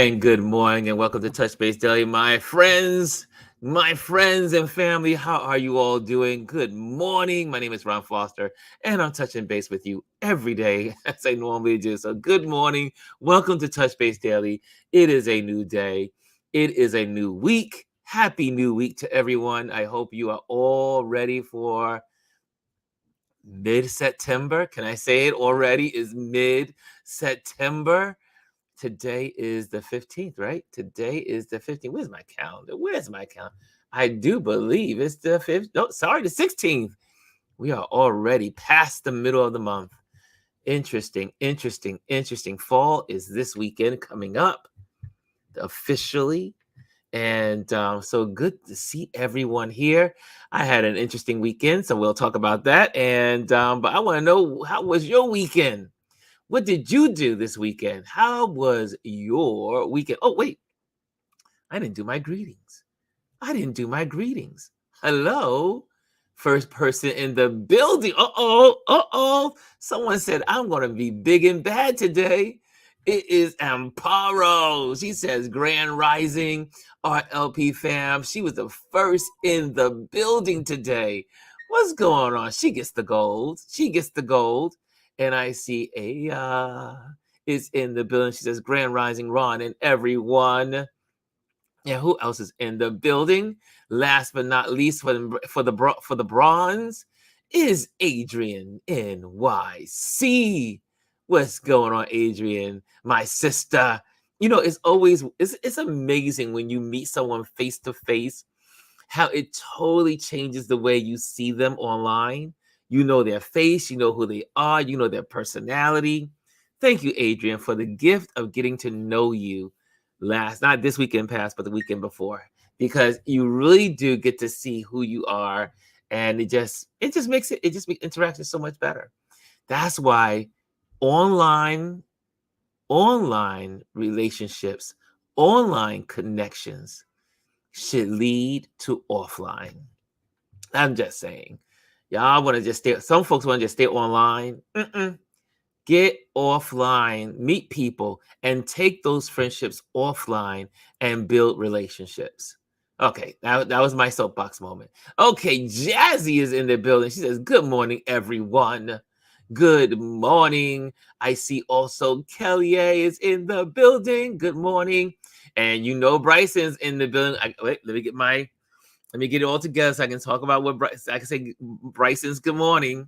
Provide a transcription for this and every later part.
And good morning and welcome to Touch Base Daily. My friends and family, how are you all doing? Good morning. My name is Ron Foster and I'm touching base with you every day as I normally do. So good morning. Welcome to Touch Base Daily. It is a new day. It is a new week. Happy new week to everyone. I hope you are all ready for mid-September. Can I say it already? Is mid-September? Today is the 15th, right? Today is the 15th. Where's my calendar? Where's my calendar? I do believe it's the 5th. No, sorry, the 16th. We are already past the middle of the month. Interesting, interesting, interesting. Fall is this weekend coming up officially. And so good to see everyone here. I had an interesting weekend, so we'll talk about that. And but I want to know, how was your weekend? What did you do this weekend? How was your weekend? Oh, wait, I didn't do my greetings. Hello, first person in the building. Uh-oh. Someone said, I'm going to be big and bad today. It is Amparo. She says, Grand Rising, RLP fam. She was the first in the building today. What's going on? She gets the gold. And I see Aya is in the building. She says, Grand Rising, Ron and everyone. Yeah, who else is in the building? Last but not least, for the bronze is Adrian NYC. What's going on, Adrian? My sister. You know, it's amazing when you meet someone face to face, how it totally changes the way you see them online. You know their face, you know who they are, you know their personality. Thank you, Adrian, for the gift of getting to know you not this weekend past, but the weekend before, because you really do get to see who you are, and it just makes interaction so much better. That's why online relationships, online connections should lead to offline. I'm just saying. Y'all want to just stay, some folks want to just stay online. Get offline, meet people, and take those friendships offline and build relationships. Okay, that was my soapbox moment. Okay, Jazzy is in the building. She says, good morning, everyone. Good morning. I see also Kelly is in the building. Good morning. And you know Bryson's in the building. Wait, let me get it all together so I can talk about I can say Bryson's good morning.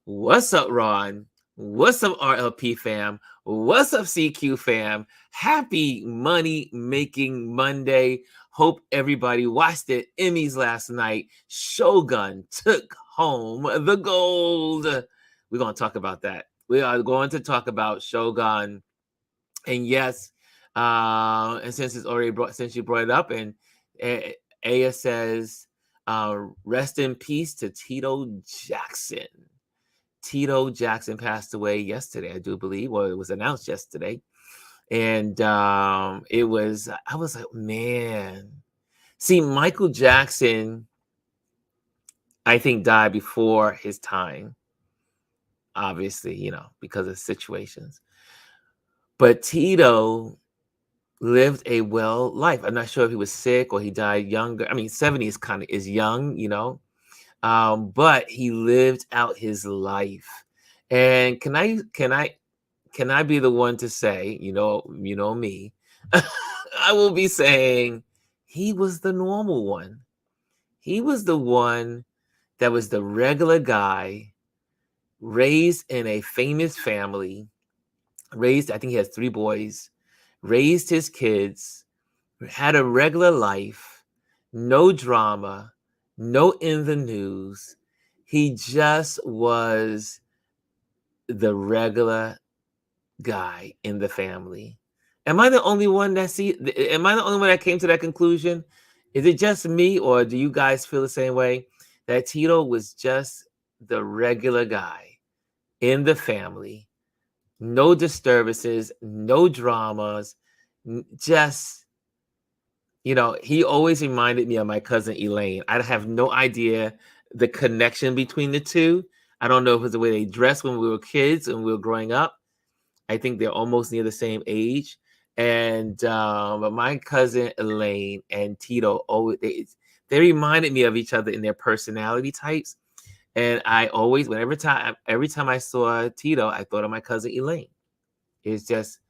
What's up, Ron? What's up, RLP fam? What's up, CQ fam? Happy money making Monday. Hope everybody watched the Emmys last night. Shogun took home the gold. We're going to talk about that. We are going to talk about Shogun. And yes, and since you brought it up, and Aya says, rest in peace to Tito Jackson. Tito Jackson passed away yesterday, I do believe. Well, it was announced yesterday. And I was like, man. See, Michael Jackson, I think, died before his time. Obviously, because of situations. But Tito lived a well life. I'm not sure if he was sick or he died younger. I mean, 70 is young, but he lived out his life. And can I be the one to say, you know me, I will be saying he was the normal one. He was the one that was the regular guy, raised in a famous family, I think he has 3 boys, raised his kids, had a regular life, no drama, no in the news. He just was the regular guy in the family. Am I the only one that came to that conclusion? Is it just me, or do you guys feel the same way, that Tito was just the regular guy in the family? No disturbances, no dramas, just, he always reminded me of my cousin Elaine. I have no idea the connection between the two. I don't know if it's the way they dressed when we were kids and we were growing up. I think they're almost near the same age. And but my cousin Elaine and Tito always they reminded me of each other in their personality types. And I always, every time I saw Tito, I thought of my cousin Elaine. It's just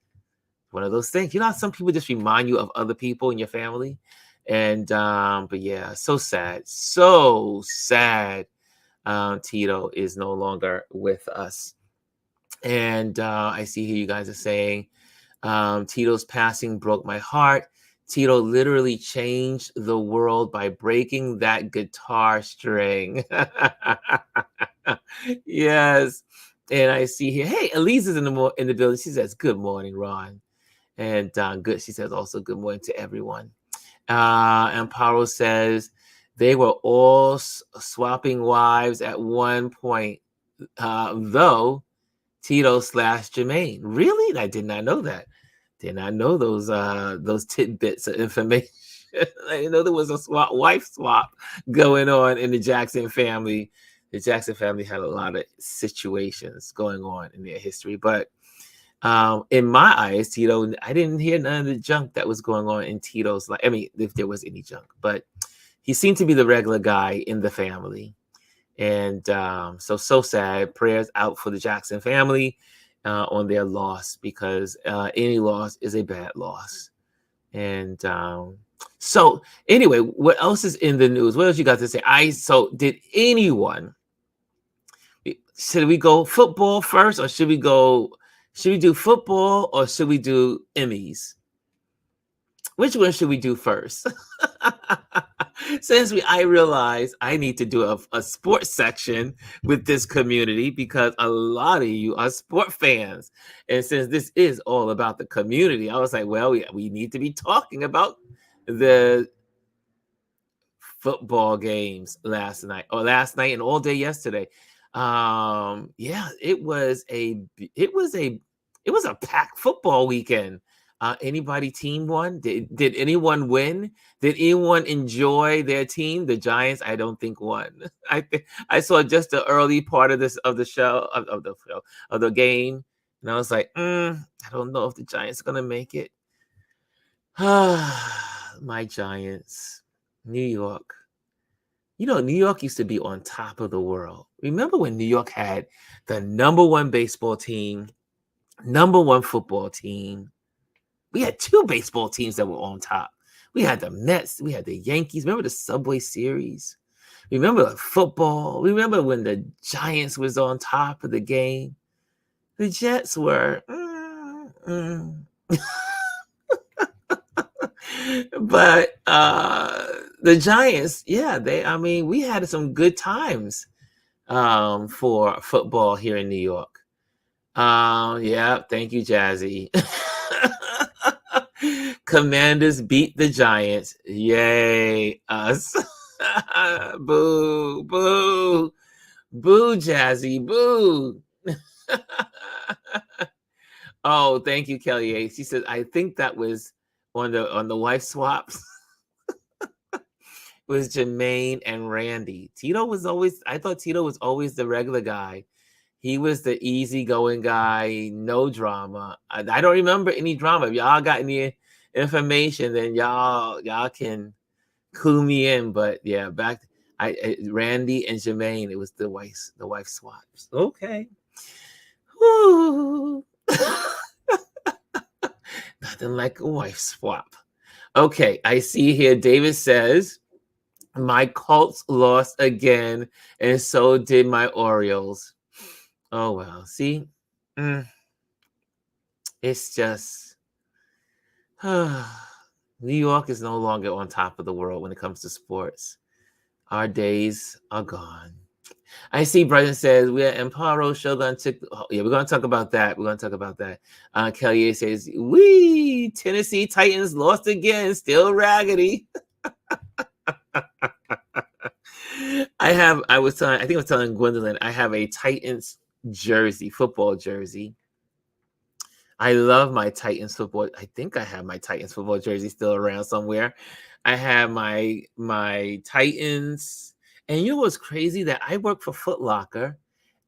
one of those things. You know how some people just remind you of other people in your family? And but yeah, so sad. So sad. Tito is no longer with us. And I see here you guys are saying Tito's passing broke my heart. Tito literally changed the world by breaking that guitar string. Yes. And I see here, hey, Elise is in the building. She says, "Good morning, Ron." And good. She says also, "Good morning to everyone." And Paro says they were all swapping wives at one point, though Tito / Jermaine. Really? I did not know that. Did not know those tidbits of information. I didn't know there was a wife swap going on in the Jackson family. The Jackson family had a lot of situations going on in their history, but in my eyes, Tito, I didn't hear none of the junk that was going on in Tito's life. I mean, if there was any junk, but he seemed to be the regular guy in the family. And so sad. Prayers out for the Jackson family on their loss, because any loss is a bad loss. And so anyway, what else is in the news? What else you got to say? Did anyone, should we go football first, or should we do football, or should we do Emmys? Which one should we do first? Since I realize I need to do a sports section with this community, because a lot of you are sport fans. And since this is all about the community, I was like, well, we need to be talking about the football games last night and all day yesterday. Yeah, it was a packed football weekend. Anybody team won? Did anyone win? Did anyone enjoy their team? The Giants, I don't think won. I saw just the early part of the game, and I was like, I don't know if the Giants are gonna make it. My Giants, New York. You know, New York used to be on top of the world. Remember when New York had the #1 baseball team, #1 football team? We had 2 baseball teams that were on top. We had the Mets, we had the Yankees. Remember the Subway Series? Remember football? Remember when the Giants was on top of the game? The Jets were. But the Giants, yeah, we had some good times for football here in New York. Yeah, thank you, Jazzy. Commanders beat the Giants. Yay, us. Boo, boo, boo, Jazzy, boo. Oh, thank you, Kelly. She says, I think that was on the wife swaps. Was Jermaine and Randy. I thought Tito was always the regular guy. He was the easygoing guy, no drama. I don't remember any drama. If y'all got any information, then y'all can clue me in. But yeah, Randy and Jermaine, it was the wife swaps. Okay. Woo. Nothing like a wife swap. Okay, I see here David says, my Colts lost again, and so did my Orioles. Oh, well, see? It's just... New York is no longer on top of the world when it comes to sports. Our days are gone. I see Bryson says, we're at Emparo Shogun. Yeah, we're going to talk about that. Kelly says, wee, Tennessee Titans lost again, still raggedy. I was telling Gwendolyn, I have a Titans football jersey. I love my Titans football. I think I have my Titans football jersey still around somewhere. I have my Titans. And you know what's crazy? That I work for Foot Locker,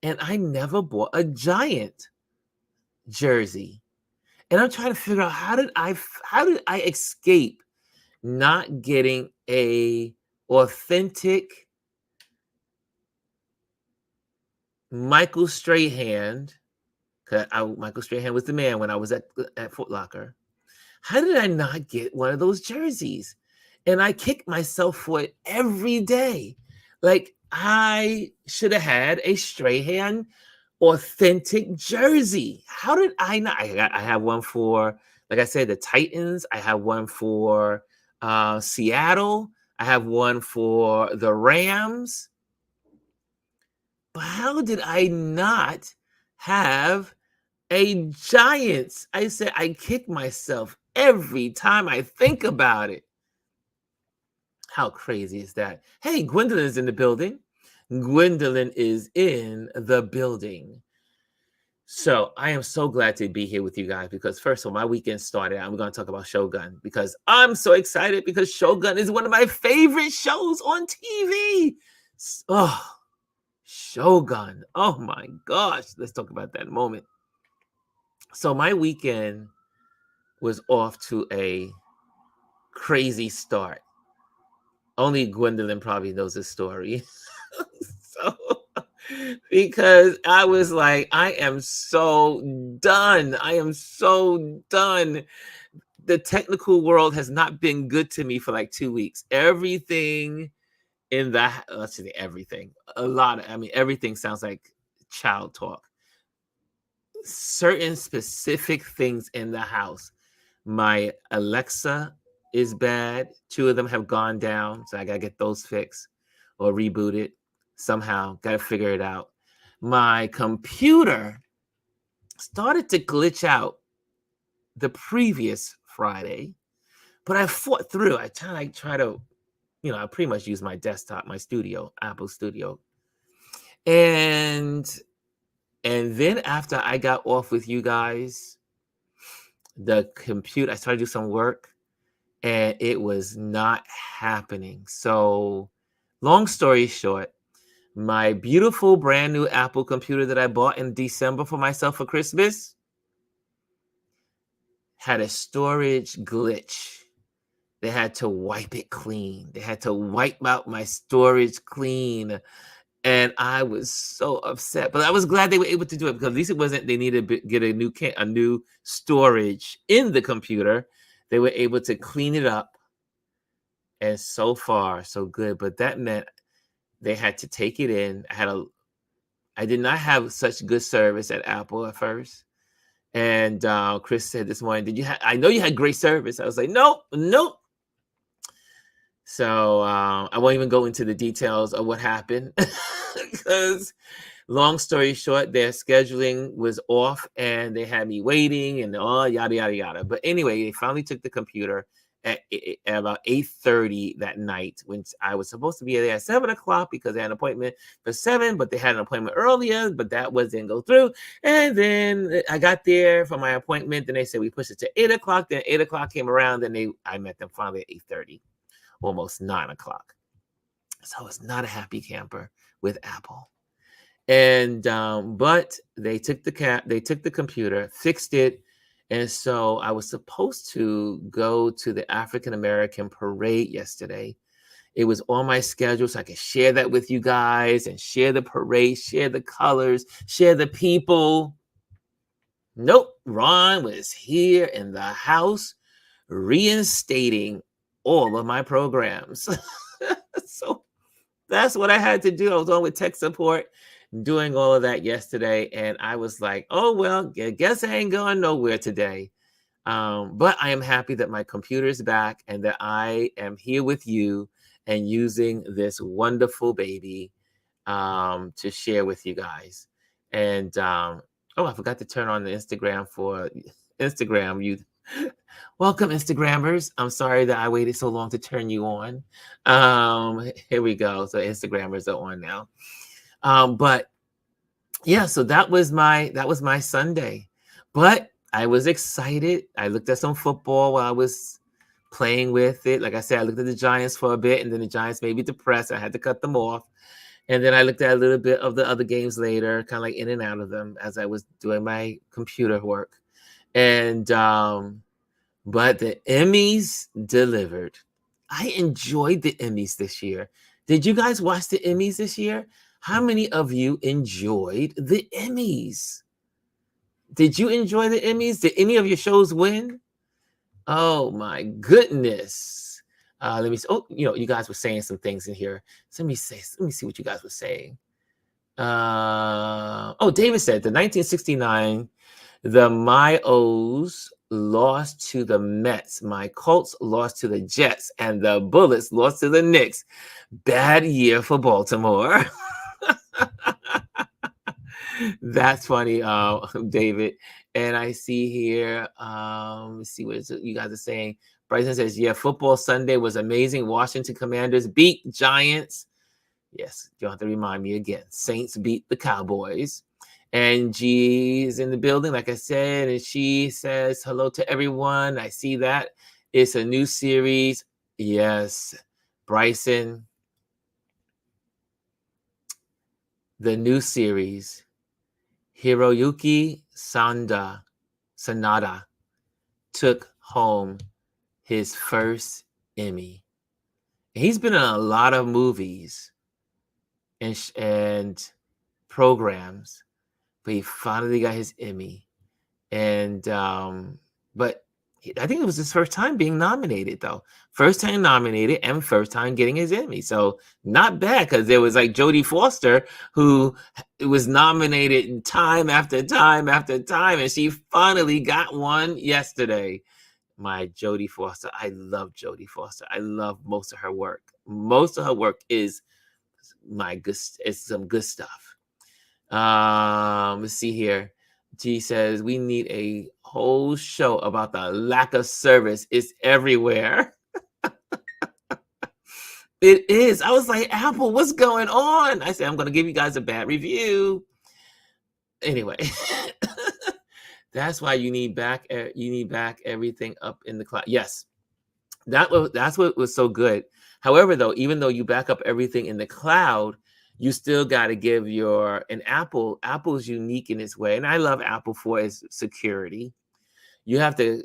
and I never bought a Giant jersey. And I'm trying to figure out how did I escape not getting a authentic Michael Strahan. 'Cause Michael Strahan was the man when I was at Foot Locker. How did I not get one of those jerseys? And I kick myself for it every day. Like, I should have had a Strahan authentic jersey. How did I not? I have one for, like I said, the Titans. I have one for Seattle. I have one for the Rams. But how did I not have a Giants? I said I kick myself every time I think about it. How crazy is that? Hey, Gwendolyn is in the building. Gwendolyn is in the building. So I am so glad to be here with you guys because first of all, my weekend started. I'm going to talk about Shogun because I'm so excited because Shogun is one of my favorite shows on TV. Oh, Shogun. Oh my gosh. Let's talk about that in a moment. So my weekend was off to a crazy start. Only Gwendolyn probably knows this story. So, because I was like, I am so done. I am so done. The technical world has not been good to me for like 2 weeks. Everything in the, let's say everything, I mean, everything sounds like child talk. Certain specific things in the house. My Alexa is bad. 2 of them have gone down, so I gotta get those fixed or rebooted somehow. Gotta figure it out. My computer started to glitch out the previous Friday, but I fought through. I try to, I pretty much use my desktop, my studio, Apple Studio, and then after I got off with you guys, the computer, I started to do some work and it was not happening. So, long story short, my beautiful brand new Apple computer that I bought in December for myself for Christmas had a storage glitch. They had to wipe it clean. They had to wipe out my storage clean. And I was so upset, but I was glad they were able to do it because at least it wasn't they needed to get a new storage in the computer. They were able to clean it up, and so far so good. But that meant they had to take it in. I did not have such good service at Apple at first, and Chris said this morning, I know you had great service. I was like, nope. So I won't even go into the details of what happened because long story short, their scheduling was off and they had me waiting and yada, yada, yada. But anyway, they finally took the computer at about 8:30 that night when I was supposed to be there at 7 o'clock because they had an appointment for 7, but they had an appointment earlier, but that didn't go through. And then I got there for my appointment. Then they said we pushed it to 8 o'clock. Then 8 o'clock came around. Then I met them finally at 8:30. Almost 9 o'clock. So I was not a happy camper with Apple. And but they took the computer, fixed it. And so I was supposed to go to the African American parade yesterday. It was on my schedule so I could share that with you guys and share the parade, share the colors, share the people. Nope, Ron was here in the house reinstating all of my programs. So that's what I had to do. I was on with tech support doing all of that yesterday. And I was like, oh, well, I guess I ain't going nowhere today. But I am happy that my computer is back and that I am here with you and using this wonderful baby to share with you guys. And I forgot to turn on the Instagram for Instagram. Welcome, Instagrammers. I'm sorry that I waited so long to turn you on. Here we go. So Instagrammers are on now. But yeah, so that was my Sunday. But I was excited. I looked at some football while I was playing with it. Like I said, I looked at the Giants for a bit, and then the Giants made me depressed. I had to cut them off. And then I looked at a little bit of the other games later, kind of like in and out of them as I was doing my computer work. And but the Emmys delivered. I enjoyed the Emmys this year. Did you guys watch the Emmys this year? How many of you enjoyed the Emmys? Did you enjoy the Emmys? Did any of your shows win? Oh my goodness. Let me see. Oh, you guys were saying some things in here. So let me see what you guys were saying. David said the 1969, the My O's lost to the Mets, my Colts lost to the Jets, and the Bullets lost to the Knicks. Bad year for Baltimore. That's funny, David. And I see here, let's see what you guys are saying. Bryson says, yeah, football Sunday was amazing. Washington Commanders beat Giants. Yes, you don't have to remind me again. Saints beat the Cowboys. And G's in the building, like I said, and she says hello to everyone. I see that. It's a new series. Yes, Bryson. The new series. Hiroyuki Sanada took home his first Emmy. He's been in a lot of movies and programs, but he finally got his Emmy. And but I think it was his first time being nominated, though. First time nominated and first time getting his Emmy. So not bad, because there was like Jodie Foster, who was nominated time after time after time, and she finally got one yesterday. My Jodie Foster. I love Jodie Foster. I love most of her work. Most of her work is some good stuff. Let's see here. G says, we need a whole show about the lack of service. It's everywhere. It is. I was like, Apple, what's going on? I said, I'm going to give you guys a bad review. Anyway, that's why you need back everything up in the cloud. Yes, that's what was so good. However, though, even though you back up everything in the cloud, you still got to give Apple's unique in its way. And I love Apple for its security. You have to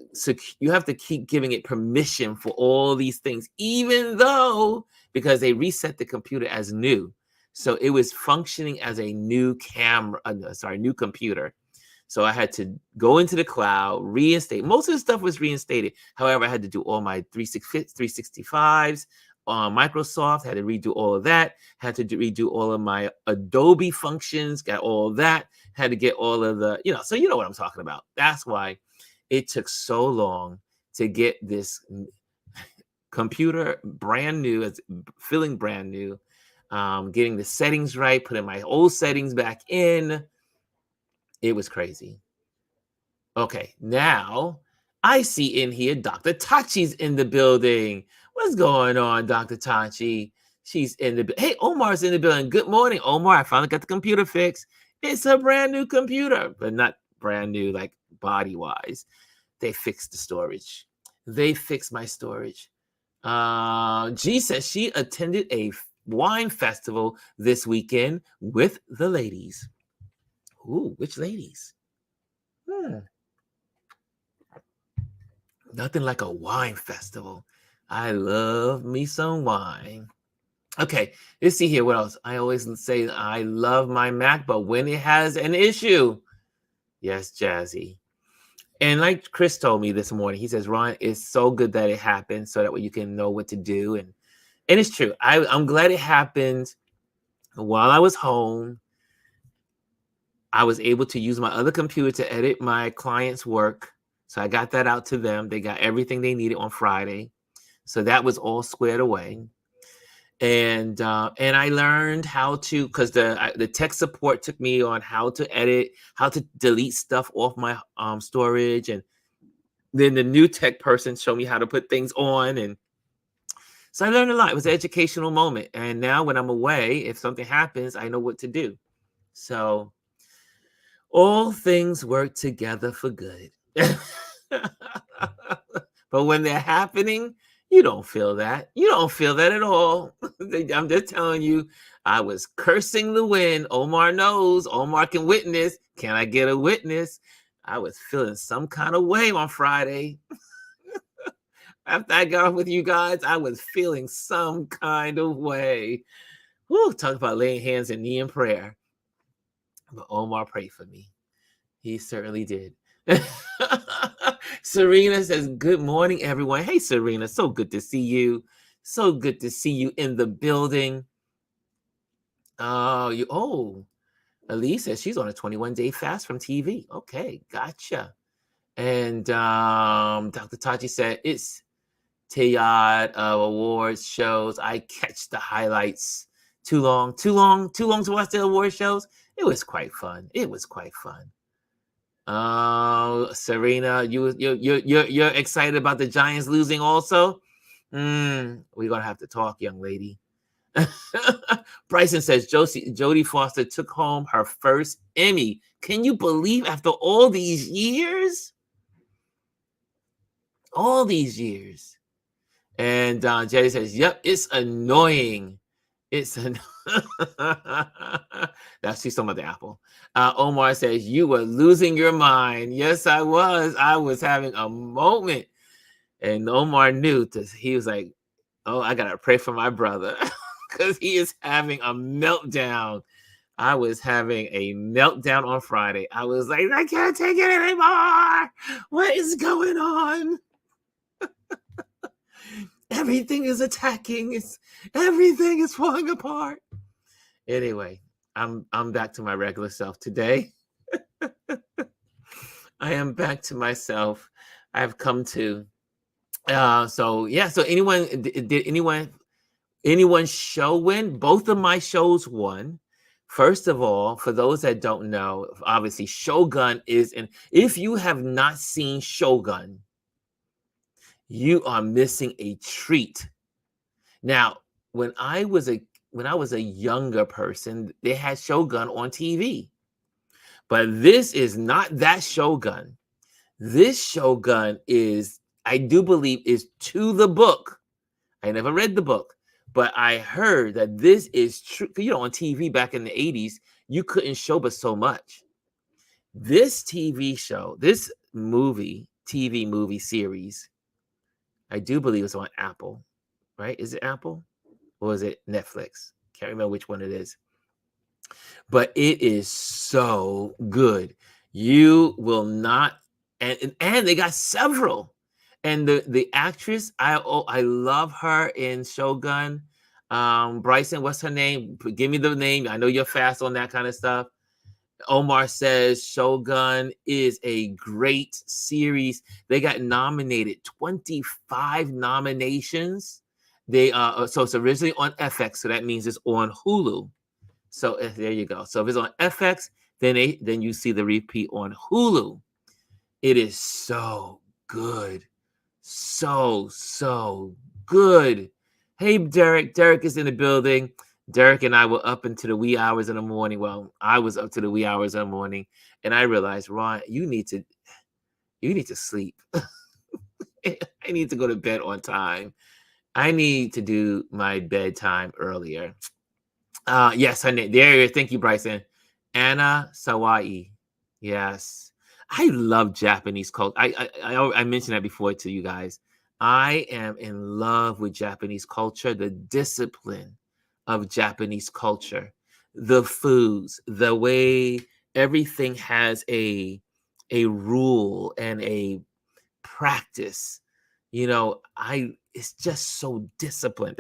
keep giving it permission for all these things, even though, because they reset the computer as new. So it was functioning as a new new computer. So I had to go into the cloud, reinstate. Most of the stuff was reinstated. However, I had to do all my 365s. Microsoft, had to redo all of that, had to redo all of my Adobe functions, got all of that, had to get all of the, so you know what I'm talking about. That's why it took so long to get this computer brand new, it's feeling brand new, getting the settings right, putting my old settings back in. It was crazy. Okay, now I see in here Dr. Tachi's in the building. What's going on, Dr. Tachi? She's in the Hey, Omar's in the building. Good morning, Omar. I finally got the computer fixed. It's a brand new computer, but not brand new like body-wise. They fixed the storage. They fixed my storage. G says she attended a wine festival this weekend with the ladies. Ooh, which ladies? Nothing like a wine festival. I love me some wine. Okay, let's see here. What else? I always say I love my Mac, but when it has an issue, yes, Jazzy. And like Chris told me this morning, he says, Ron, it's so good that it happened so that way you can know what to do. And it's true. I'm glad it happened while I was home. I was able to use my other computer to edit my client's work. So I got that out to them. They got everything they needed on Friday. So that was all squared away. And I learned how to, because the tech support took me on how to edit, how to delete stuff off my storage. And then the new tech person showed me how to put things on. And so I learned a lot. It was an educational moment. And now when I'm away, if something happens, I know what to do. So all things work together for good. But when they're happening, you don't feel that. You don't feel that at all. I'm just telling you, I was cursing the wind. Omar knows. Omar can witness. Can I get a witness? I was feeling some kind of way on Friday. After I got off with you guys, I was feeling some kind of way. Woo, talk about laying hands and knee in prayer. But Omar prayed for me. He certainly did. Serena says, good morning, everyone. Hey, Serena, so good to see you. So good to see you in the building. Elise says she's on a 21-day fast from TV. Okay, gotcha. And Dr. Tachi said, it's Tayad of awards shows. I catch the highlights. Too long to watch the award shows. It was quite fun. Serena, you're excited about the Giants losing also? We're gonna have to talk, young lady. Bryson says Jodie Foster took home her first Emmy. Can you believe after all these years? All these years. And Jerry says, yep, it's annoying. It's that's she's talking about the apple. Omar says, you were losing your mind. Yes, I was. I was having a moment. And Omar knew this. He was like, oh, I gotta pray for my brother because he is having a meltdown. I was having a meltdown on Friday. I was like, I can't take it anymore. What is going on? Everything is attacking. Everything is falling apart. Anyway, I'm back to my regular self today. I am back to myself. I've come to. So anyone did anyone show win? Both of my shows won. First of all, for those that don't know, obviously Shogun is if you have not seen Shogun, you are missing a treat. Now, when I was a younger person, they had Shogun on TV. But this is not that Shogun. This Shogun is, I do believe, is to the book. I never read the book, but I heard that this is true. On TV back in the 80s, you couldn't show but so much. This TV show, this TV movie series, I do believe it's on Apple, right? Is it Apple or is it Netflix? Can't remember which one it is. But it is so good. You will not, and they got several. And the actress, I love her in Shogun. Bryson, what's her name? Give me the name. I know you're fast on that kind of stuff. Omar says Shogun is a great series. They got nominated, 25 nominations. So it's originally on FX, so that means it's on Hulu. So there you go. So if it's on FX, then you see the repeat on Hulu. It is so good. So good. Hey, Derek. Derek is in the building. Derek and I were up into the wee hours in the morning. Well, I was up to the wee hours in the morning, and I realized, Ron, you need to sleep. I need to go to bed on time. I need to do my bedtime earlier. Yes, her name. There. Thank you, Bryson. Anna Sawai. Yes, I love Japanese culture. I mentioned that before to you guys. I am in love with Japanese culture, the discipline of Japanese culture, the foods, the way everything has a rule and a practice. It's just so disciplined.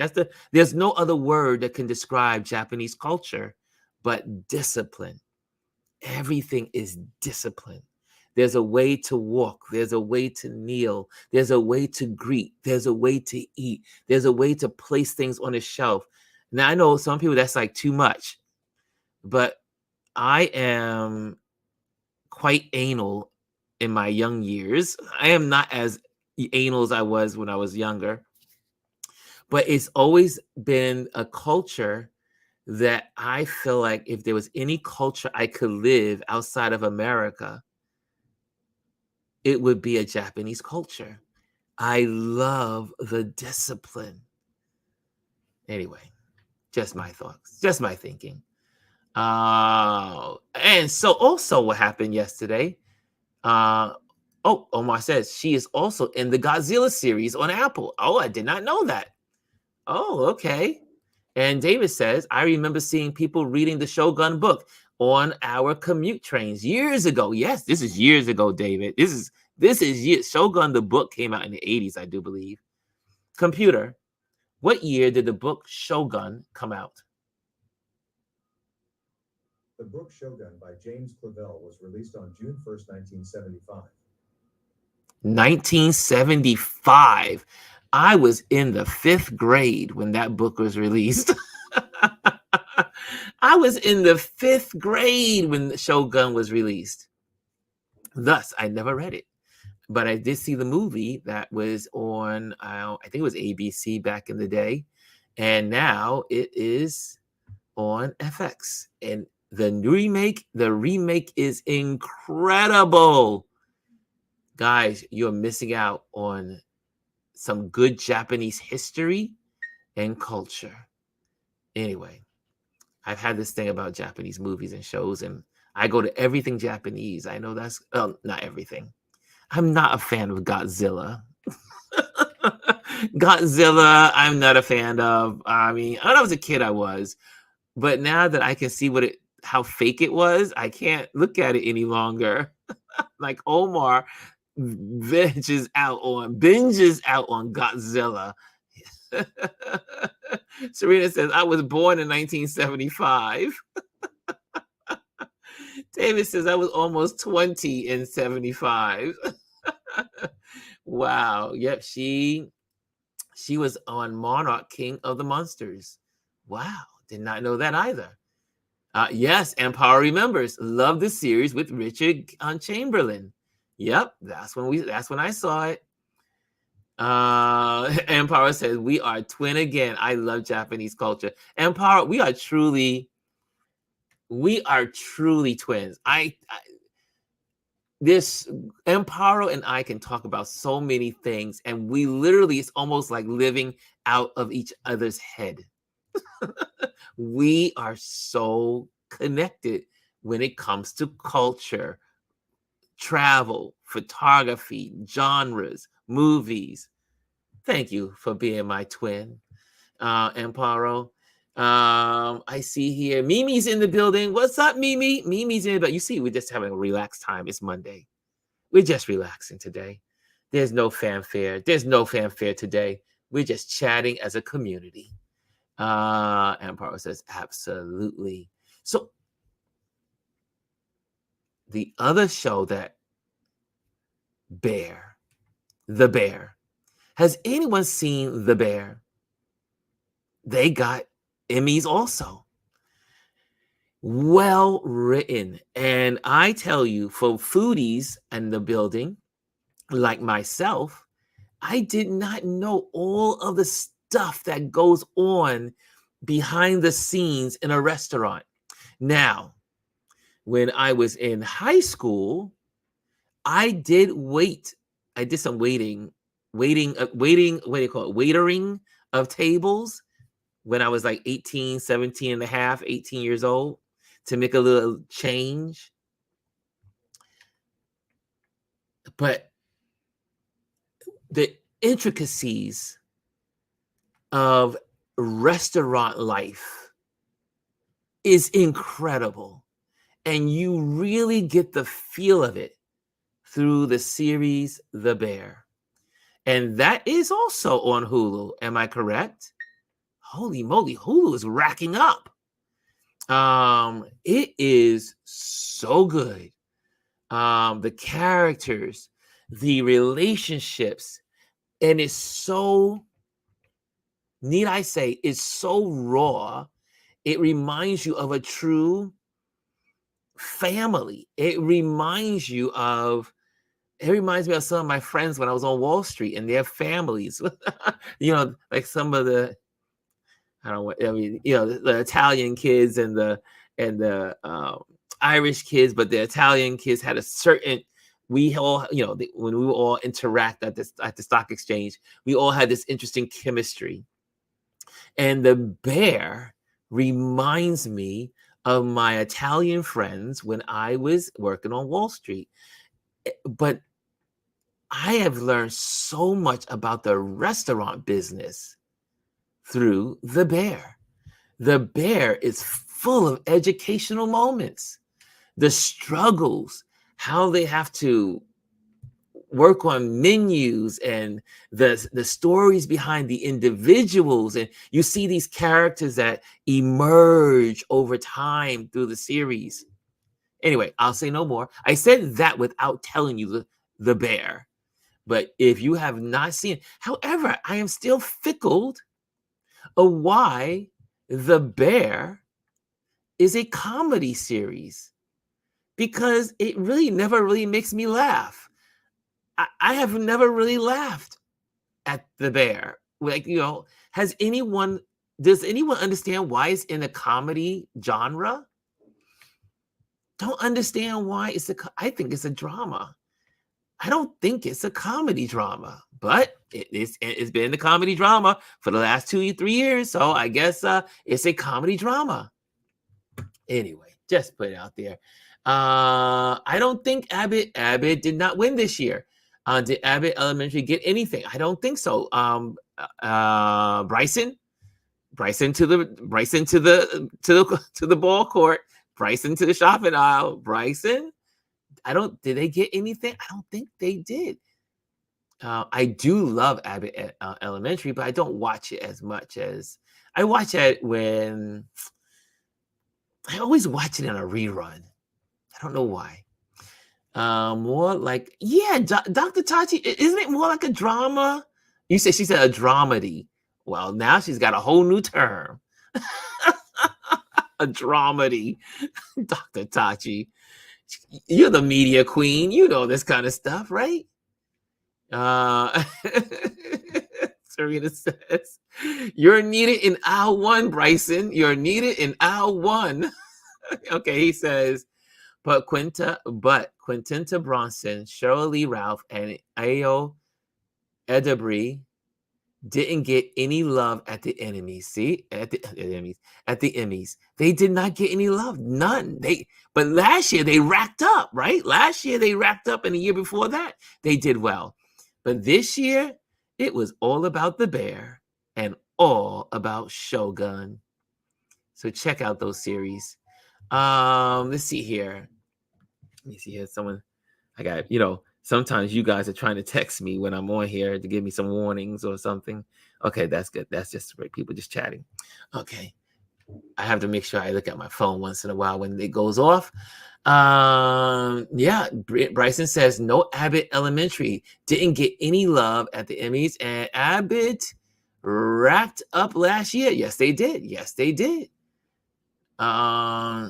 There's no other word that can describe Japanese culture but discipline. Everything is discipline. There's a way to walk. There's a way to kneel. There's a way to greet. There's a way to eat. There's a way to place things on a shelf. Now, I know some people that's like too much, but I am quite anal in my young years. I am not as anal as I was when I was younger, but it's always been a culture that I feel like if there was any culture I could live outside of America, it would be a Japanese culture. I love the discipline. Anyway, just my thoughts, just my thinking. And so also what happened yesterday, Oh, Omar says she is also in the Godzilla series on Apple. Oh, I did not know that. Oh, okay. And David says, I remember seeing people reading the Shogun book on our commute trains years ago. Yes, this is years ago, David. This is years. Shogun the book came out in the 80s, I do believe. Computer, what year did the book Shogun come out? The book Shogun by James Clavell was released on June 1st, 1975. 1975. I was in the 5th grade when that book was released. I was in the 5th grade when Shogun was released. Thus, I never read it. But I did see the movie that was on, I think it was ABC back in the day. And now it is on FX. And the remake is incredible. Guys, you're missing out on some good Japanese history and culture. Anyway, I've had this thing about Japanese movies and shows, and I go to everything Japanese. I know that's not everything. I'm not a fan of Godzilla. Godzilla, I'm not a fan of. I mean, when I was a kid, I was, but now that I can see how fake it was, I can't look at it any longer. Like Omar binges out on Godzilla. Serena says, I was born in 1975. David says, I was almost 20 in 75. Wow. Yep. She was on Monarch, King of the Monsters. Wow. Did not know that either. Yes. Empire remembers. Love the series with Richard Chamberlain. Yep. That's when I saw it. Empire says, we are twin again. I love Japanese culture. Empire, we are truly twins. This Amparo and I can talk about so many things, and we literally, it's almost like living out of each other's head. We are so connected when it comes to culture, travel, photography, genres, movies. Thank you for being my twin, Amparo. I see here Mimi's in the building. What's up, Mimi? Mimi's in, but you see, we're just having a relaxed time. It's Monday. We're just relaxing today. There's no fanfare. There's no fanfare today. We're just chatting as a community. Amparo says, absolutely. So the other show that The Bear. Has anyone seen The Bear? They got Emmys also. Well written. And I tell you, for foodies in the building, like myself, I did not know all of the stuff that goes on behind the scenes in a restaurant. Now, when I was in high school, I did wait. I did some waiting, what do you call it? Waitering of tables when I was like 18, 17 and a half, 18 years old to make a little change. But the intricacies of restaurant life is incredible. And you really get the feel of it through the series The Bear. And that is also on Hulu. Am I correct? Holy moly, Hulu is racking up. It is so good. The characters, the relationships, and it's so, need I say, it's so raw. It reminds you of a true family. It reminds me of some of my friends when I was on Wall Street and their families. Like some of the, the Italian kids and the Irish kids, but the Italian kids had a certain, we all, when we all interact at the stock exchange, we all had this interesting chemistry. And the Bear reminds me of my Italian friends when I was working on Wall Street. But I have learned so much about the restaurant business through The Bear. The Bear is full of educational moments, the struggles, how they have to work on menus, and the stories behind the individuals, and you see these characters that emerge over time through the series. Anyway, I'll say no more. I said that without telling you the Bear. But if you have not seen, however, I am still fickled of why The Bear is a comedy series, because it really never really makes me laugh. I have never really laughed at The Bear. Like, has anyone, does anyone understand why it's in a comedy genre? Don't understand why I think it's a drama. I don't think it's a comedy drama, but it's been a comedy drama for the last 2 3 years. So I guess it's a comedy drama. Anyway, just put it out there. I don't think Abbott did not win this year. Did Abbott Elementary get anything? I don't think so. Bryson to the ball court. Bryson to the shopping aisle. Bryson. Did they get anything? I don't think they did. I do love Abbott Elementary, but I don't watch it as much as I watch it when I always watch it in a rerun. I don't know why. More like, yeah, Dr. Tachi, isn't it more like a drama? She said a dramedy. Well, now she's got a whole new term. A dramedy. Dr. Tachi. You're the media queen. You know this kind of stuff, right? Serena says, you're needed in aisle 1, Bryson. You're needed in aisle 1. Okay, he says, but Quinta Bronson, Cheryl Lee Ralph, and Ayo Edebri didn't get any love at the Emmys. See, at the Emmys, they did not get any love, none. But last year they racked up, right? Last year they racked up, and the year before that they did well. But this year it was all about The Bear and all about Shogun. So check out those series. Let's see here. Let me see here. Someone, I got, sometimes you guys are trying to text me when I'm on here to give me some warnings or something. Okay, that's good. That's just great. People just chatting. Okay. I have to make sure I look at my phone once in a while when it goes off. Yeah, Bryson says no Abbott Elementary didn't get any love at the Emmys, and Abbott racked up last year. Yes, they did. Yes, they did. Oh,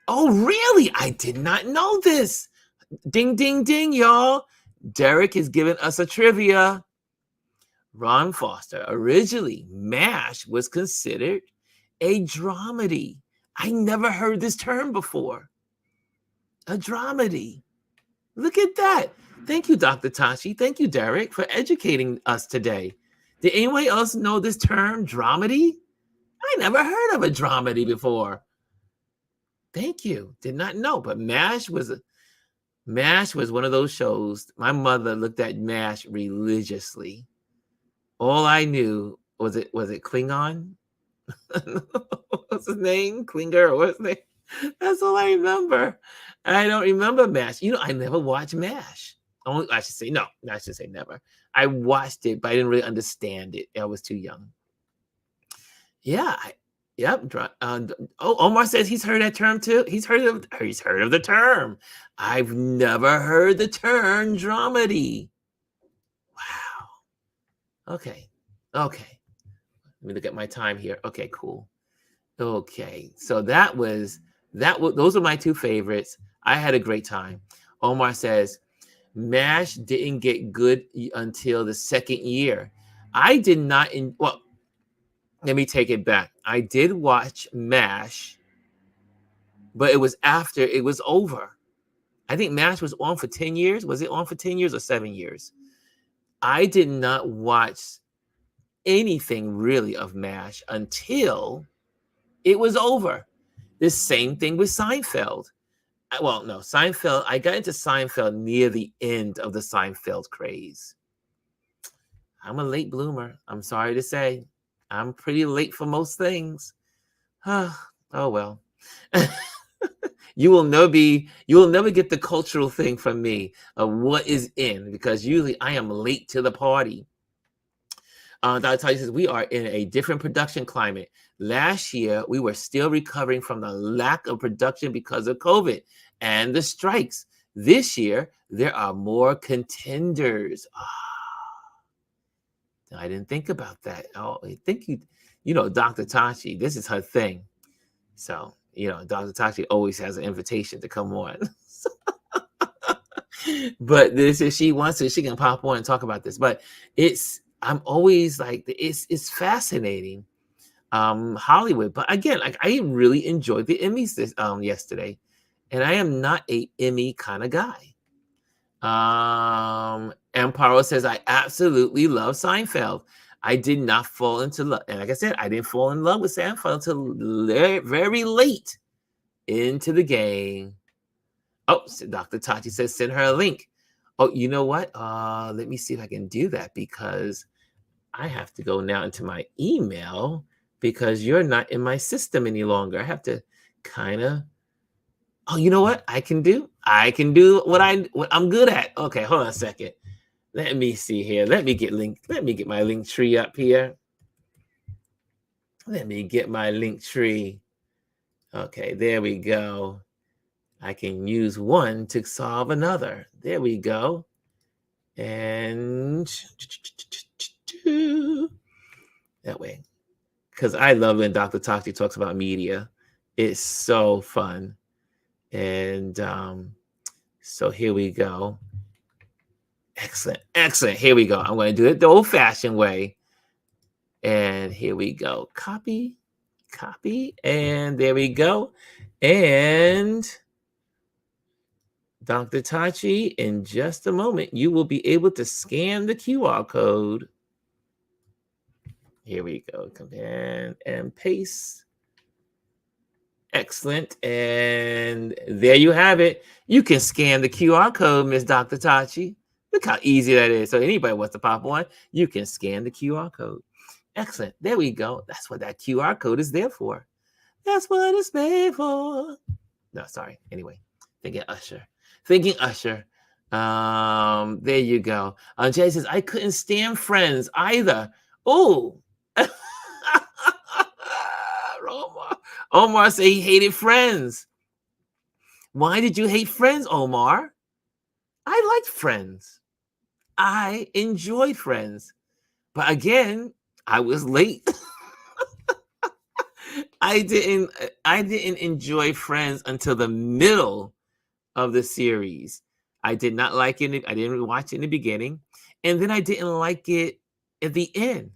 really? I did not know this. Ding, ding, ding, y'all. Derek is giving us a trivia. Ron Foster. Originally, MASH was considered a dramedy. I never heard this term before. A dramedy. Look at that. Thank you, Dr. Tashi. Thank you, Derek, for educating us today. Did anyone else know this term, dramedy? I never heard of a dramedy before. Thank you. Did not know, but MASH was one of those shows. My mother looked at MASH religiously. All I knew was it Klingon? What's his name? Klinger or what's his name? That's all I remember. I don't remember MASH. I never watched MASH. I should say never. I watched it, but I didn't really understand it. I was too young. Yeah. Yep. Omar says he's heard that term too. He's heard of the term. I've never heard the term dramedy. Wow. Okay. Let me look at my time here. Okay, cool. Okay. So those are my two favorites. I had a great time. Omar says MASH didn't get good until the second year. I did not let me take it back. I did watch MASH, but it was after it was over. I think MASH was on for 10 years. Was it on for 10 years or 7 years? I did not watch anything really of MASH until it was over. The same thing with Seinfeld. well, no, Seinfeld. I got into Seinfeld near the end of the Seinfeld craze. I'm a late bloomer. I'm sorry to say. I'm pretty late for most things. Oh well. You will never get the cultural thing from me of what is in, because usually I am late to the party. Dr. Tati says we are in a different production climate. Last year, we were still recovering from the lack of production because of COVID and the strikes. This year, there are more contenders. I didn't think about that. Oh, I think Dr. Tachi, this is her thing. So, Dr. Tachi always has an invitation to come on. But this, if she wants to, she can pop on and talk about this. But I'm always like, it's fascinating. Hollywood. But again, like, I really enjoyed the Emmys yesterday. And I am not a Emmy kind of guy. Amparo says, I absolutely love Seinfeld. I did not fall into love. And like I said, I didn't fall in love with Seinfeld until very late into the game. Oh, Dr. Tachi says, send her a link. Oh, you know what? Let me see if I can do that, because I have to go now into my email, because you're not in my system any longer. I have to kind of. Oh, you know what I can do? I can do what I'm good at. Okay, hold on a second. Let me see here. Let me get my link tree up here. Let me get my link tree. Okay, there we go. I can use one to solve another. There we go. And that way. Because I love when Dr. Tachi talks about media. It's so fun. And so here we go. Excellent. Here we go. I'm going to do it the old-fashioned way. And here we go. Copy. And there we go. And Dr. Tachi, in just a moment, you will be able to scan the QR code. Here we go. Command and paste. Excellent. And there you have it. You can scan the QR code, Miss Dr. Tachi. Look how easy that is. So anybody wants to pop on, you can scan the QR code. Excellent. There we go. That's what that QR code is there for. That's what it's made for. No, sorry. Anyway, thinking Usher. There you go. Jay says, I couldn't stand Friends either. Oh. Omar said he hated Friends. Why did you hate Friends, Omar? I liked Friends. I enjoyed Friends. But again, I was late. I didn't enjoy Friends until the middle of the series. I did not like it. I didn't watch it in the beginning. And then I didn't like it at the end.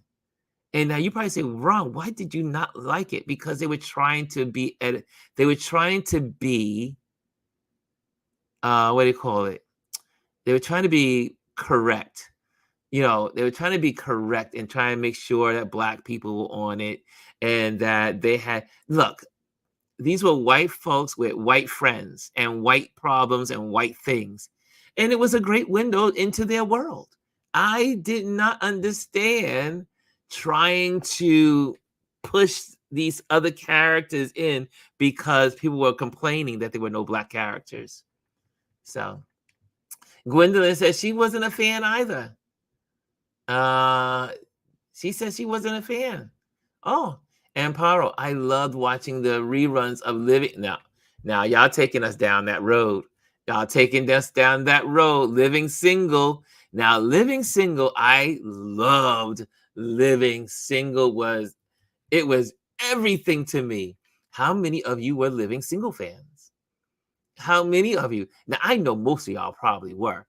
And now you probably say, Ron, why did you not like it? Because they were trying to be, what do you call it? They were trying to be correct. They were trying to be correct and try and make sure that Black people were on it, and that they had, look, these were white folks with white friends and white problems and white things. And it was a great window into their world. I did not understand trying to push these other characters in because people were complaining that there were no Black characters. So Gwendolyn says she wasn't a fan either. She said she wasn't a fan. Oh, Amparo, I loved watching the reruns of Living. Now y'all taking us down that road. Living Single. Now, Living Single, I loved Living Single. It was everything to me. How many of you were Living Single fans? How many of you? Now, I know most of y'all probably were.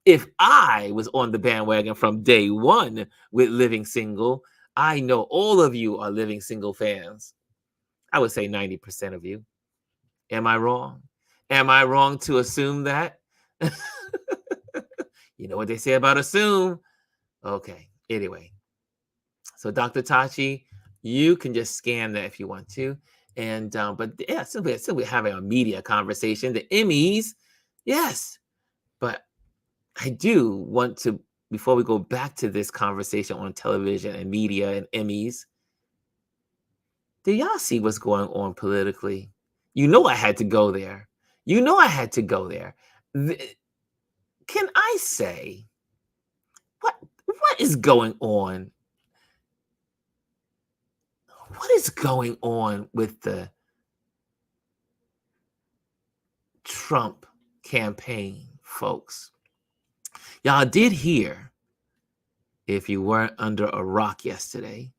If I was on the bandwagon from day one with Living Single, I know all of you are Living Single fans. I would say 90% of you. Am I wrong? Am I wrong to assume that? You know what they say about assume. Okay, anyway. So Dr. Tachi, you can just scan that if you want to. And but yeah, still we're having a media conversation. The Emmys, yes, but I do want to, before we go back to this conversation on television and media and Emmys, do y'all see what's going on politically? You know I had to go there. You know I had to go there. Can I say what is going on? What is going on with the Trump campaign, folks? Y'all did hear, if you weren't under a rock yesterday,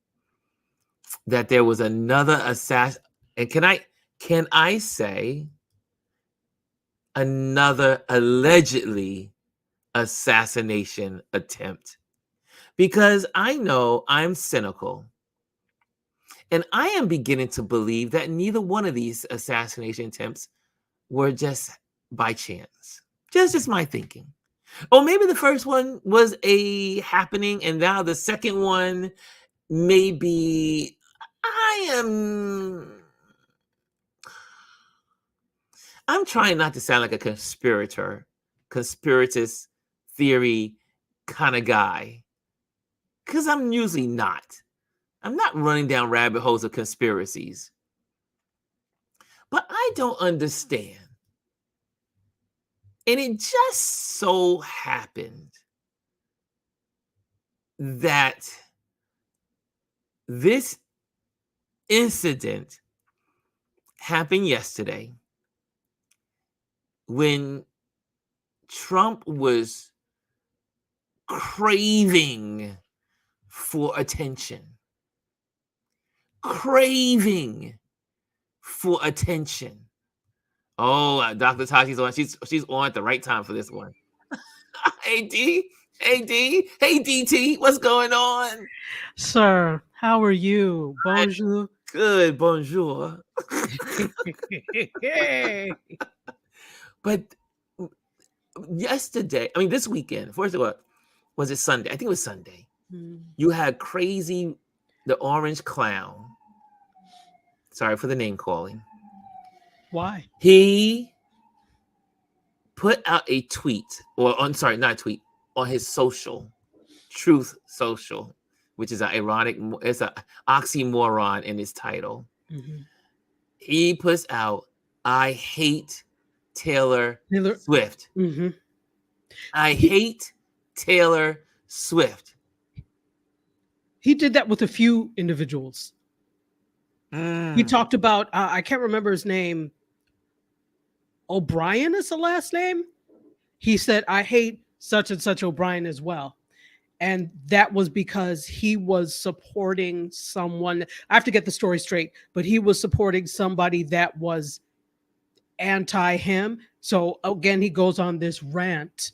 that there was another assassin. And can I say another allegedly assassination attempt? Because I know I'm cynical. And I am beginning to believe that neither one of these assassination attempts were just by chance. Just my thinking. Or maybe the first one was a happening, and now the second one may be. I'm trying not to sound like a conspiratist theory kind of guy, because I'm usually not. I'm not running down rabbit holes of conspiracies. But I don't understand. And it just so happened that this incident happened yesterday when Trump was craving for attention. Craving for attention. Oh, Dr. Tashi's on. She's on at the right time for this one. Hey D, hey D, hey DT, what's going on? Sir, how are you? Bonjour. Good, bonjour. Hey. But yesterday, I mean this weekend, first of all, was it Sunday? I think it was Sunday. You had Crazy, the Orange Clown. Sorry for the name calling. Why? He put out a tweet, not a tweet, on his social, Truth Social, which is it's an oxymoron in its title. Mm-hmm. He puts out, I hate Taylor Swift. Mm-hmm. I hate Taylor Swift. He did that with a few individuals. He talked about, I can't remember his name. O'Brien is the last name. He said, I hate such and such O'Brien as well. And that was because he was supporting someone. I have to get the story straight, but he was supporting somebody that was anti him. So again, he goes on this rant.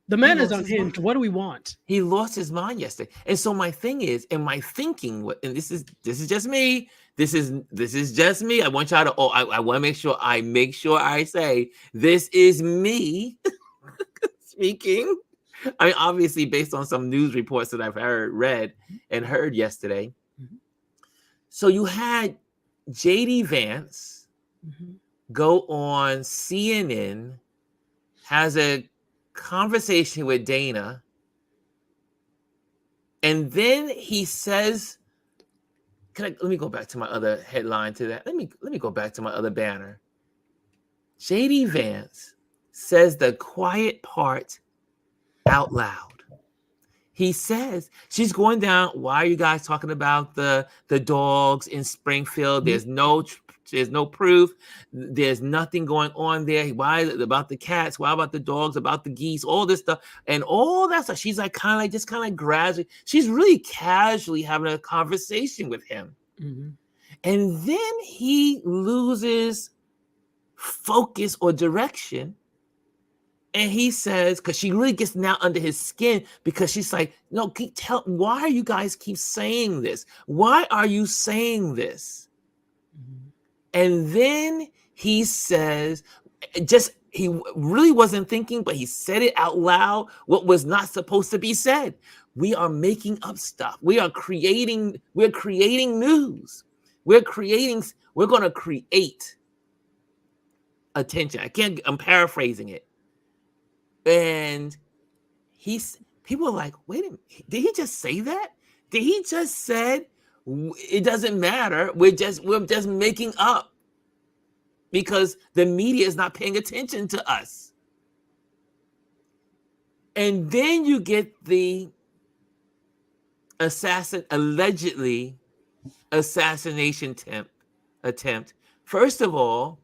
The man is unhinged. What do we want? He lost his mind yesterday. And so my thing is, and my thinking, and this is just me. This is just me. I want y'all to, I want to make sure I say this is me speaking. I mean, obviously based on some news reports that I've read and heard yesterday. Mm-hmm. So you had JD Vance go on CNN, has a conversation with Dana, and then he says, let me go back to my other headline to that. Let me go back to my other banner. JD Vance says the quiet part out loud. He says, she's going down, why are you guys talking about the dogs in Springfield? There's no proof. There's nothing going on there. Why about the cats? Why about the dogs? About the geese? All this stuff. And all that stuff. She's like kind of gradually. She's really casually having a conversation with him. Mm-hmm. And then he loses focus or direction. And he says, because she really gets now under his skin, because she's like, no, why are you guys keep saying this? Why are you saying this? Mm-hmm. And then he says, he really wasn't thinking, but he said it out loud, what was not supposed to be said. We are making up stuff. We're creating news. We're going to create attention. I'm paraphrasing it. And people are like, wait a minute, did he just say that? Did he just said it doesn't matter? We're just making up because the media is not paying attention to us. And then you get the allegedly assassination attempt. First of all,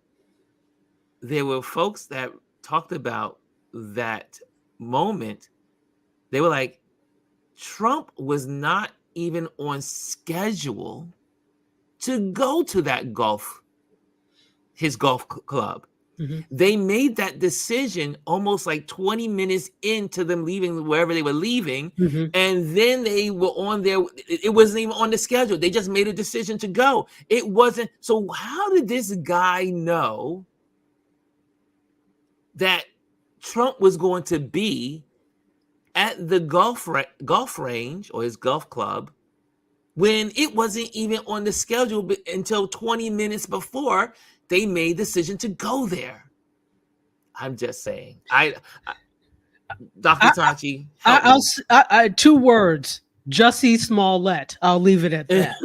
there were folks that talked about that moment. They were like, Trump was not even on schedule to go to that his golf club. Mm-hmm. They made that decision almost like 20 minutes into them leaving wherever they were leaving. Mm-hmm. And then they were on there. It wasn't even on the schedule. They just made a decision to go. It wasn't. So how did this guy know that Trump was going to be at the golf range or his golf club when it wasn't even on the schedule until 20 minutes before they made the decision to go there? I'm just saying. Dr. Tachi, I 2 words: Jussie Smollett. I'll leave it at that.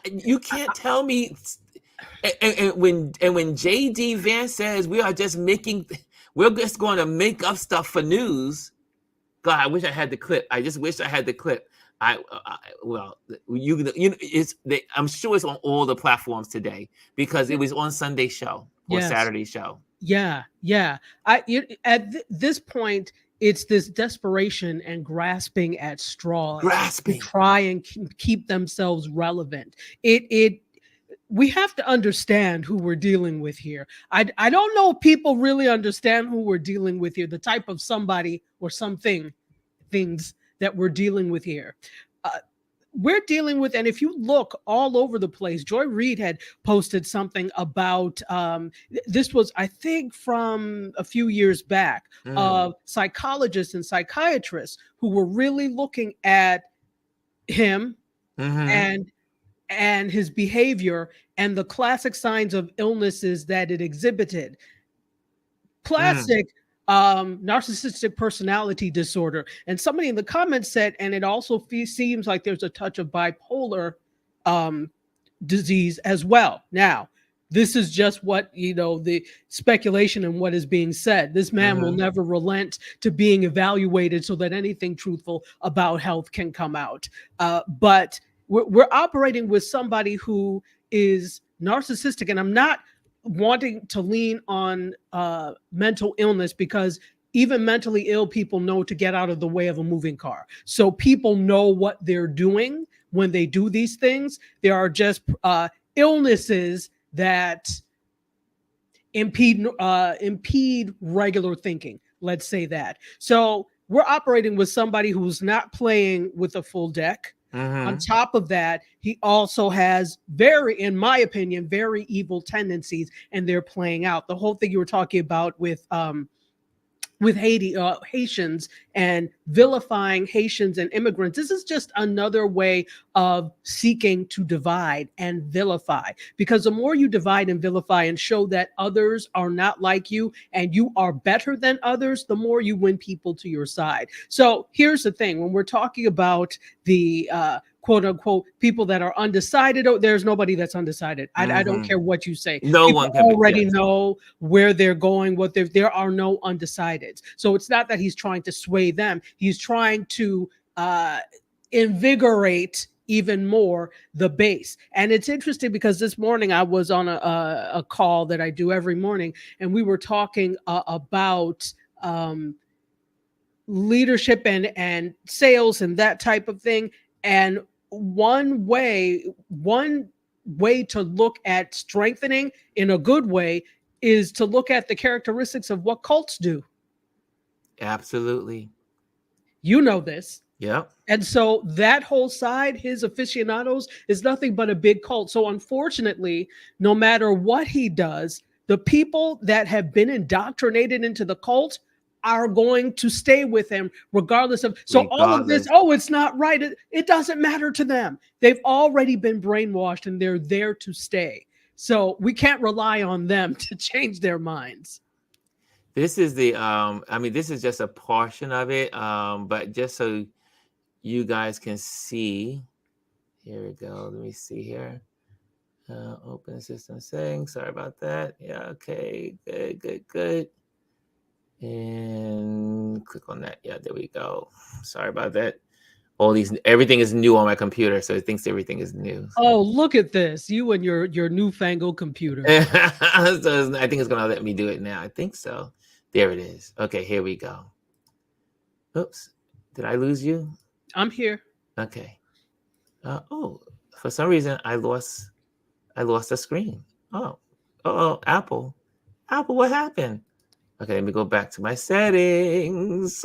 You can't tell me. And when JD Vance says we're just going to make up stuff for news. God, I wish I had the clip. I just wish I had the clip. I'm sure it's on all the platforms today because it was on Sunday show or Saturday show. Yeah. At this point, it's this desperation and grasping at straws to try and keep themselves relevant. We have to understand who we're dealing with here. I don't know if people really understand who we're dealing with here, the type of somebody or things that we're dealing with here. We're dealing with, and if you look all over the place, Joy Reid had posted something about, this was, I think, from a few years back, of psychologists and psychiatrists who were really looking at him and his behavior and the classic signs of illnesses that it exhibited. Classic narcissistic personality disorder. And somebody in the comments said, and it also seems like there's a touch of bipolar disease as well. Now, this is just what, the speculation and what is being said. This man will never relent to being evaluated so that anything truthful about health can come out. But we're operating with somebody who is narcissistic, and I'm not wanting to lean on mental illness because even mentally ill people know to get out of the way of a moving car. So people know what they're doing when they do these things. There are just illnesses that impede regular thinking. Let's say that. So we're operating with somebody who's not playing with a full deck. On top of that, he also has in my opinion, very evil tendencies, and they're playing out. The whole thing you were talking about with Haitians and vilifying Haitians and immigrants. This is just another way of seeking to divide and vilify, because the more you divide and vilify and show that others are not like you and you are better than others, the more you win people to your side. So here's the thing. When we're talking about the quote unquote people that are undecided, there's nobody that's undecided. I don't care what you say. No people one can already know where they're going, there are no undecideds. So it's not that he's trying to sway them. He's trying to invigorate even more the base. And it's interesting because this morning I was on a call that I do every morning, and we were talking about leadership and sales and that type of thing. And one way to look at strengthening in a good way is to look at the characteristics of what cults do. Absolutely. You know this. Yeah. And so that whole side, his aficionados, is nothing but a big cult. So unfortunately, no matter what he does, the people that have been indoctrinated into the cult are going to stay with him regardless of. So all of this, oh, it's not right. It doesn't matter to them. They've already been brainwashed and they're there to stay. So we can't rely on them to change their minds. This is the I mean, this is just a portion of it, but just so you guys can see, here we go. Let me see here. Open system settings. Sorry about that. Yeah, okay, good. And click on that. Yeah, there we go. Sorry about that. Everything is new on my computer, so it thinks everything is new. So. Oh, look at this. You and your newfangled computer. So I think it's gonna let me do it now. I think so. There it is. Okay, here we go. Oops. Did I lose you? I'm here. Okay. Oh, for some reason I lost the screen. Oh, Apple, what happened? Okay, let me go back to my settings.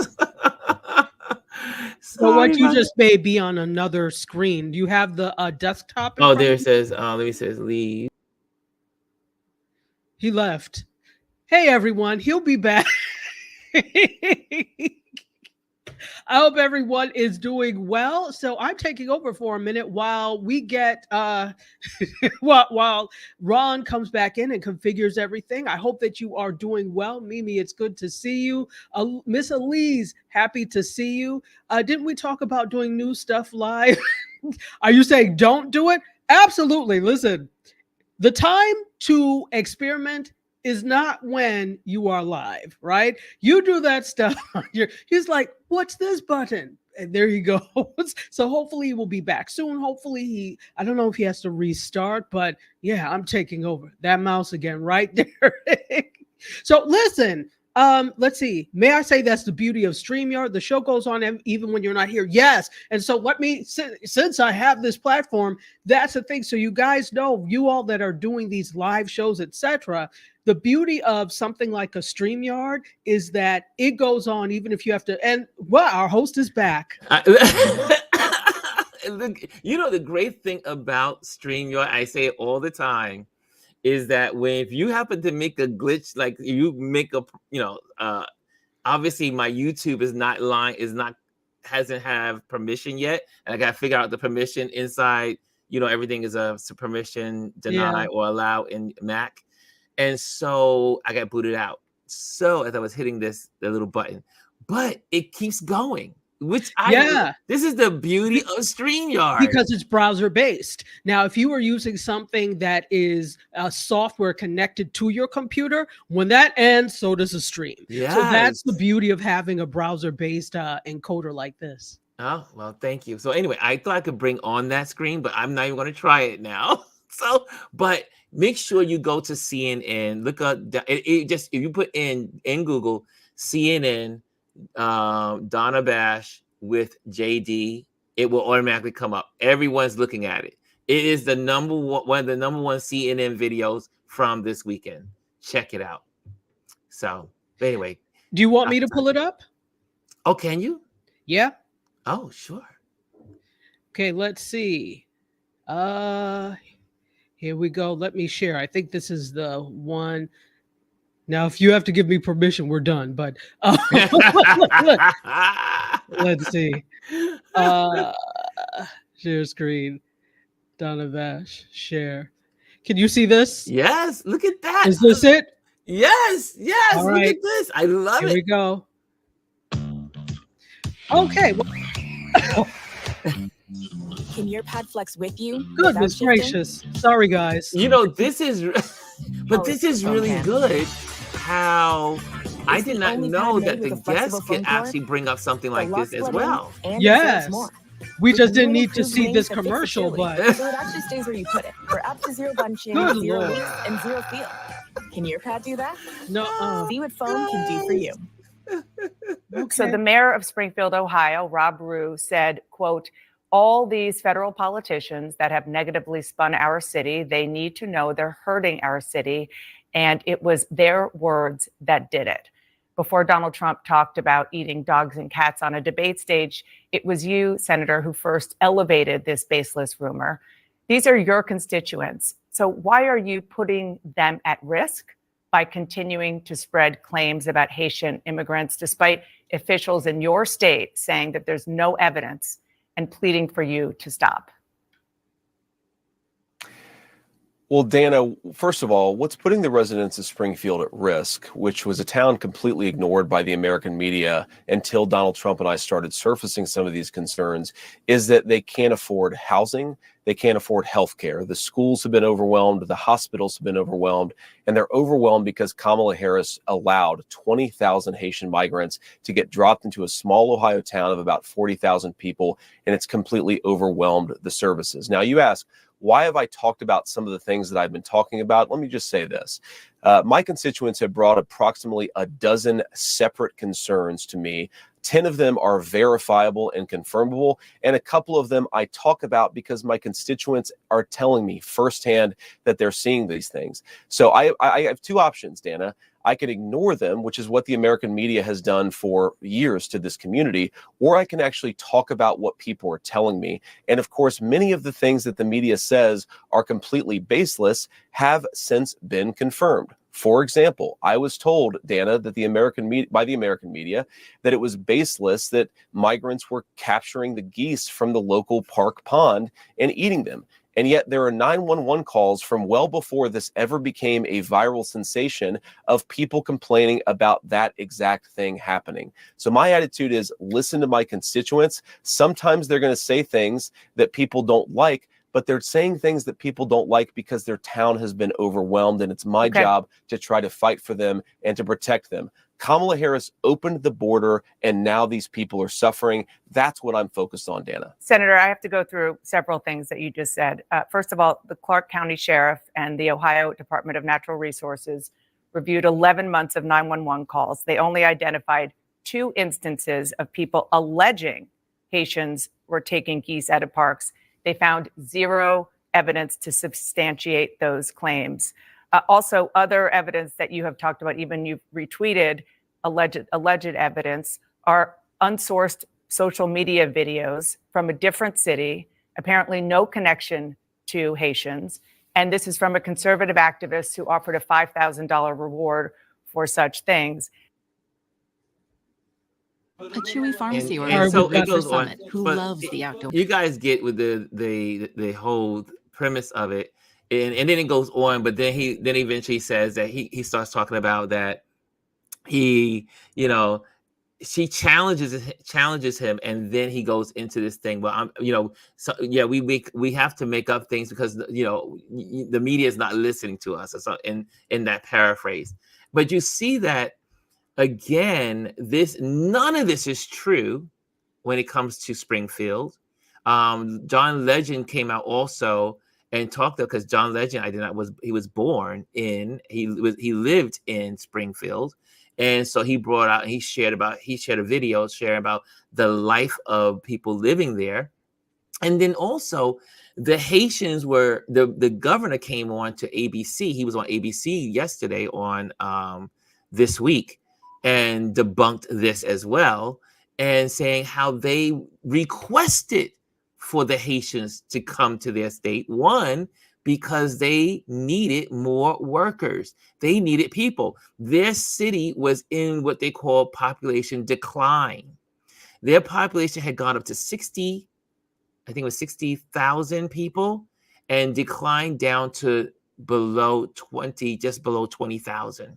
So what you just may be on another screen. Do you have the desktop? Oh, there it says. Let me say leave. He left. Hey everyone, he'll be back. I hope everyone is doing well. So I'm taking over for a minute while we get while Ron comes back in and configures everything. I hope that you are doing well. Mimi, it's good to see you. Miss Elise, happy to see you. Didn't we talk about doing new stuff live? Are you saying don't do it? Absolutely. Listen, the time to experiment is not when you are live, right? You do that stuff. He's like, what's this button? And there you go. So hopefully he will be back soon. Hopefully I don't know if he has to restart, but yeah, I'm taking over that mouse again right there. So listen, let's see. May I say that's the beauty of StreamYard? The show goes on even when you're not here. Yes. And so since I have this platform, that's the thing. So you guys know, you all that are doing these live shows, etc., the beauty of something like a StreamYard is that it goes on even if you have to. And well, our host is back. You know, the great thing about StreamYard, I say it all the time, is that if you happen to make a glitch, like you make a, obviously my YouTube hasn't have permission yet, and I got to figure out the permission inside. Everything is a permission deny or allow in Mac. And so I got booted out. So as I was hitting the little button, but it keeps going, this is the beauty of StreamYard. Because it's browser based. Now, if you were using something that is software connected to your computer, when that ends, so does a stream. Yes. So that's the beauty of having a browser based encoder like this. Oh, well, thank you. So anyway, I thought I could bring on that screen, but I'm not even going to try it now. But make sure you go to CNN. Look up if you put in Google CNN Donna Bash with JD, it will automatically come up. Everyone's looking at it. It is the one of the number one CNN videos from this weekend. Check it out. So anyway, do you want me to pull it up? Oh, can you? Yeah. Oh, sure. Okay, let's see. Here we go. Let me share. I think this is the one. Now, if you have to give me permission, we're done. But let's see. Share screen. Donna Bash. Share. Can you see this? Yes. Look at that. Is this it? Yes. All right. Look at this. I love it. Here we go. Okay. Can your pad flex with you? Goodness gracious. Sorry, guys. This is, but this is really good. How I did not know that the guests could actually bring up something like this as well. Yes. We just didn't need to see this commercial, but so it actually stays where you put it. We're up to zero bunching, zero leaks, and zero feel. Can your pad do that? No. See what foam can do for you. Okay. So the mayor of Springfield, Ohio, Rob Rue, said, quote, all these federal politicians that have negatively spun our city, they need to know they're hurting our city. And it was their words that did it. Before Donald Trump talked about eating dogs and cats on a debate stage, it was you, Senator, who first elevated this baseless rumor. These are your constituents. So why are you putting them at risk by continuing to spread claims about Haitian immigrants, despite officials in your state saying that there's no evidence and pleading for you to stop? Well, Dana, first of all, what's putting the residents of Springfield at risk, which was a town completely ignored by the American media until Donald Trump and I started surfacing some of these concerns, is that they can't afford housing, they can't afford health care. The schools have been overwhelmed, the hospitals have been overwhelmed, and they're overwhelmed because Kamala Harris allowed 20,000 Haitian migrants to get dropped into a small Ohio town of about 40,000 people, and it's completely overwhelmed the services. Now, you ask, why have I talked about some of the things that I've been talking about? Let me just say this. My constituents have brought approximately a dozen separate concerns to me. 10 of them are verifiable and confirmable, and a couple of them I talk about because my constituents are telling me firsthand that they're seeing these things. So I have two options, Dana. I can ignore them, which is what the American media has done for years to this community, or I can actually talk about what people are telling me. And of course, many of the things that the media says are completely baseless have since been confirmed. For example, I was told, Dana, that by the American media, that it was baseless that migrants were capturing the geese from the local park pond and eating them. And yet there are 911 calls from well before this ever became a viral sensation of people complaining about that exact thing happening. So my attitude is listen to my constituents. Sometimes they're going to say things that people don't like, but they're saying things that people don't like because their town has been overwhelmed, and it's my job to try to fight for them and to protect them. Kamala Harris opened the border, and now these people are suffering. That's what I'm focused on, Dana. Senator, I have to go through several things that you just said. First of all, the Clark County Sheriff and the Ohio Department of Natural Resources reviewed 11 months of 911 calls. They only identified 2 instances of people alleging Haitians were taking geese out of parks. They found 0 evidence to substantiate those claims. Also, other evidence that you have talked about, even you've retweeted alleged evidence, are unsourced social media videos from a different city, apparently no connection to Haitians. And this is from a conservative activist who offered a $5,000 reward for such things. A Chewy pharmacy And order so it goes on. Summit, who But loves the outdoor. you guys get with the whole premise of it, and then it goes on. But then he eventually says that he starts talking about that he, she challenges him, and then he goes into this thing. Well, we have to make up things because the media is not listening to us. So in that paraphrase, but you see that again. None of this is true when it comes to Springfield. John Legend came out also and talked because John Legend, he lived in Springfield. And so he shared a video sharing about the life of people living there. And then also the Haitians the governor came on to ABC. He was on ABC yesterday on This Week and debunked this as well, and saying how they requested for the Haitians to come to their state. One, because they needed more workers. They needed people. Their city was in what they call population decline. Their population had gone up to 60,000 people, and declined down to just below 20,000.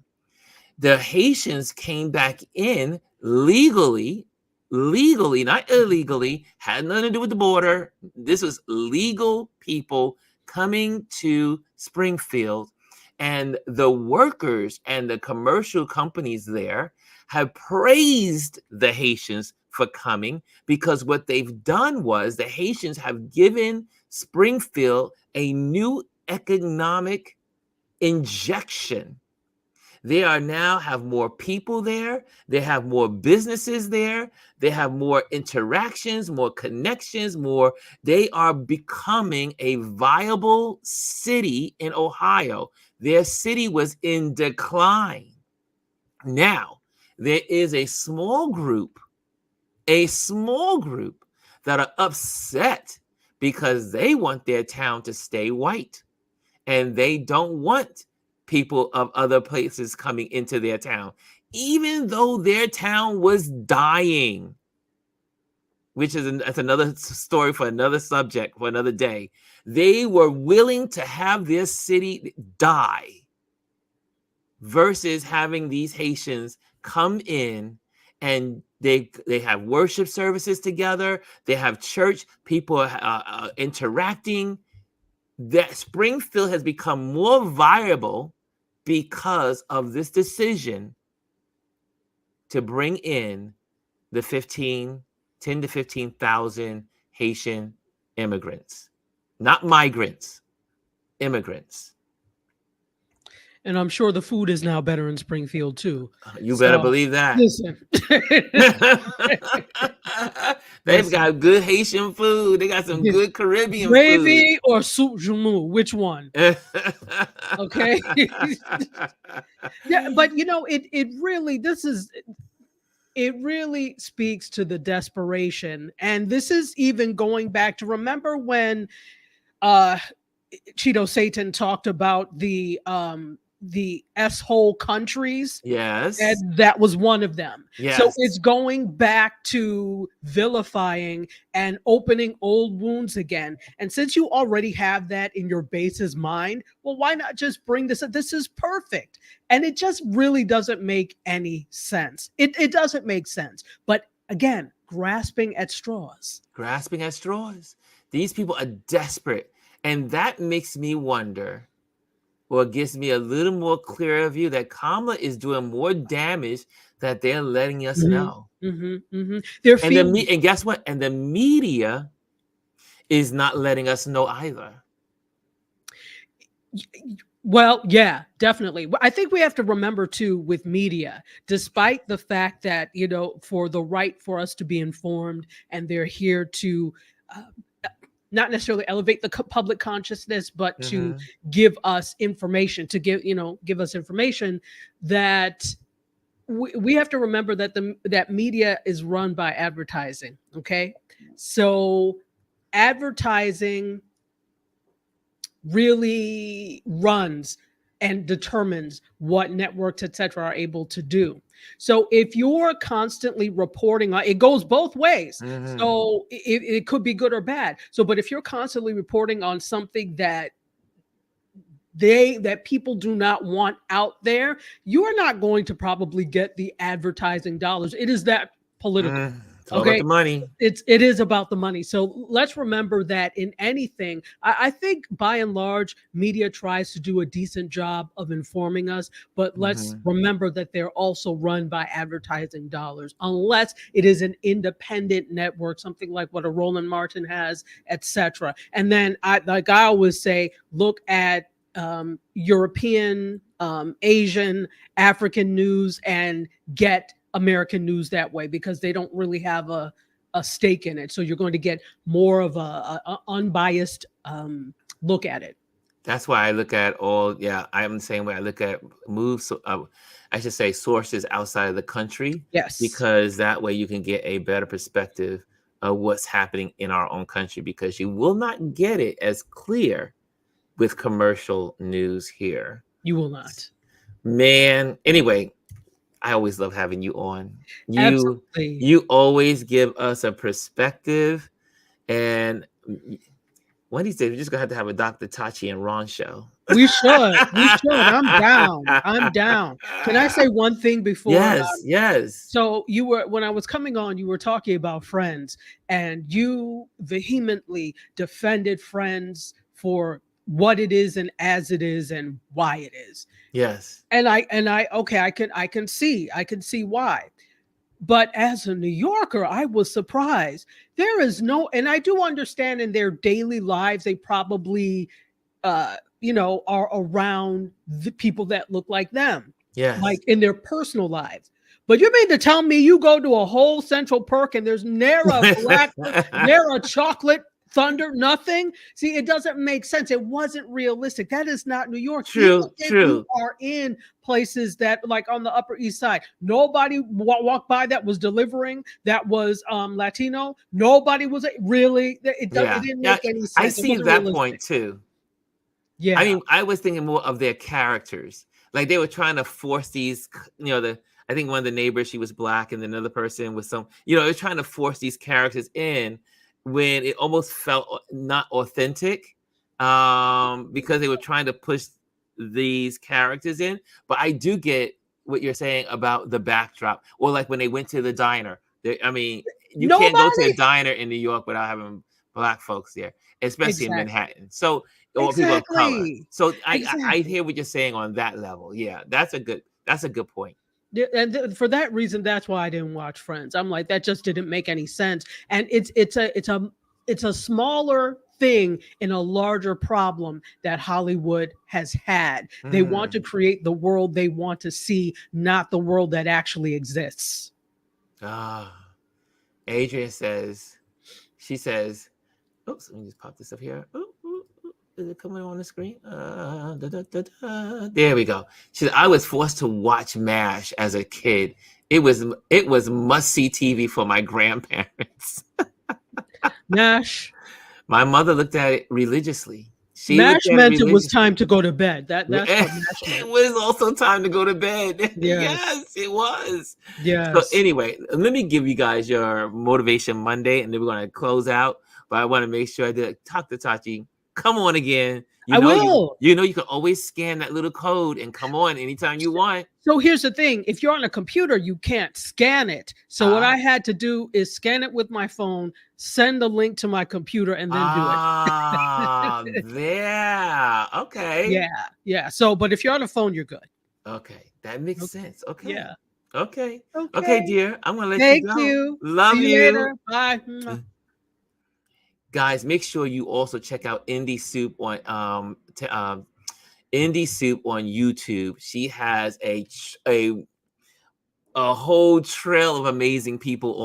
The Haitians came back in legally, not illegally, had nothing to do with the border. This was legal people coming to Springfield, and the workers and the commercial companies there have praised the Haitians for coming, because what they've done was the Haitians have given Springfield a new economic injection. They are now have more people there. They have more businesses there. They have more interactions, more connections, they are becoming a viable city in Ohio. Their city was in decline. Now, there is a small group that are upset because they want their town to stay white, and they don't want people of other places coming into their town, even though their town was dying, which is that's another story for another subject for another day. They were willing to have their city die versus having these Haitians come in, and they have worship services together. They have church, people interacting. That Springfield has become more viable because of this decision to bring in the 10 to 15,000 Haitian immigrants, not migrants, immigrants. And I'm sure the food is now better in Springfield too. You better believe that. Listen. They've got good Haitian food. They got some good Caribbean gravy food. or soup joumou, which one? Okay. Yeah, but you know, it really speaks to the desperation. And this is even going back to, remember when Cheeto Satan talked about the S-hole countries? Yes. And that was one of them. Yes. So it's going back to vilifying and opening old wounds again. And since you already have that in your base's mind, well, why not just bring this up? This is perfect. And it just really doesn't make any sense. It doesn't make sense. But again, grasping at straws. Grasping at straws. These people are desperate. And that makes me wonder, or it gives me a little more clearer view that Kamala is doing more damage that they're letting us know. And guess what? And the media is not letting us know either. Well, yeah, definitely. I think we have to remember too, with media, despite the fact that, you know, for the right for us to be informed, and they're here to not necessarily elevate the public consciousness, but to give us information, to give us information, that we have to remember that that media is run by advertising. Okay. So advertising really runs and determines what networks, etc., are able to do. So if you're constantly reporting on, it goes both ways. So it could be good or bad. So, but if you're constantly reporting on something that people do not want out there, you're not going to probably get the advertising dollars. It is that political. It's all about the money. It is about the money. So let's remember that in anything, I think by and large, media tries to do a decent job of informing us, but let's remember that they're also run by advertising dollars, unless it is an independent network, something like what a Roland Martin has, etc. And then I always say, look at European, Asian, African news and get American news that way, because they don't really have a stake in it. So you're going to get more of a unbiased look at it. That's why I look at I'm the same way. I look at moves. I should say sources outside of the country. Yes. Because that way you can get a better perspective of what's happening in our own country, because you will not get it as clear with commercial news here. You will not. Man. Anyway, I always love having you on. Absolutely. You always give us a perspective. And one of these days, we're just going to have a Dr. Tachi and Ron show. We should. I'm down. Can I say one thing before? Yes. So when I was coming on, you were talking about Friends, and you vehemently defended Friends for what it is and as it is and why it is. Yes. And I can see why. But as a New Yorker, I was surprised. There is and I do understand in their daily lives, they probably, are around the people that look like them. Yes. Like in their personal lives. But you mean to tell me you go to a whole Central Perk and there's ne'er a chocolate thunder, nothing? See, it doesn't make sense. It wasn't realistic. That is not New York. True. You are in places that, like on the Upper East Side, nobody walked by that was delivering, that was Latino. Nobody was really. It didn't make any sense. I see that point too. Yeah. I mean, I was thinking more of their characters. Like they were trying to force these, I think one of the neighbors, she was black, and another person was they're trying to force these characters in when it almost felt not authentic, because they were trying to push these characters in. But I do get what you're saying about the backdrop, or like when they went to the diner. I mean, you can't go to a Nobody. diner in New York without having black folks there, especially in Exactly. Manhattan. So, or people of color. Exactly. So I Exactly. hear what you're saying on that level. Yeah, that's a good point. Yeah, and for that reason, that's why I didn't watch Friends. I'm like, that just didn't make any sense. And it's a smaller thing in a larger problem that Hollywood has had. They want to create the world they want to see, not the world that actually exists. Adrian says, she says, oops, let me just pop this up here. Is it coming on the screen? There we go. She said, I was forced to watch MASH as a kid. It was must-see TV for my grandparents. MASH. My mother looked at it religiously. MASH meant it was time to go to bed. That's what MASH meant. It was also time to go to bed. Yes. Yes, it was. Yes. So anyway, let me give you guys your Motivation Monday, and then we're going to close out. But I want to make sure I did talk to Tachi. Come on again. I will. You can always scan that little code and come on anytime you want. So here's the thing. If you're on a computer, you can't scan it. So what I had to do is scan it with my phone, send the link to my computer, and then do it. Yeah. Okay. Yeah. So, but if you're on a phone, you're good. Okay. That makes sense. Okay. Yeah. Okay, dear. I'm going to let Thank you go. you. Love See you. later. Bye. Guys, make sure you also check out Indie Soup on Indie Soup on YouTube. She has a whole trail of amazing people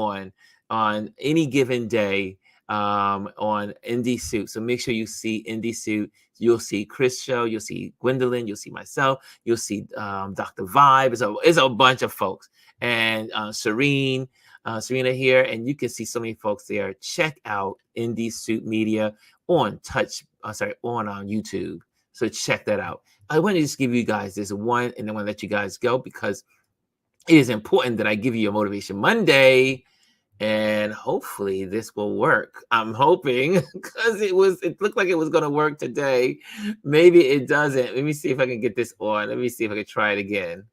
on any given day on Indie Soup. So make sure you see Indie Soup. You'll see Chris show. You'll see Gwendolyn. You'll see myself. You'll see Dr. Vibe. It's a bunch of folks, and Serena here, and you can see so many folks there. Check out Indie Soup Media on YouTube. So check that out. I want to just give you guys this one, and then I want to let you guys go because it is important that I give you a Motivation Monday, and hopefully this will work. I'm hoping, because it looked like it was going to work today. Maybe it doesn't. Let me see if I can get this on. Let me see if I can try it again.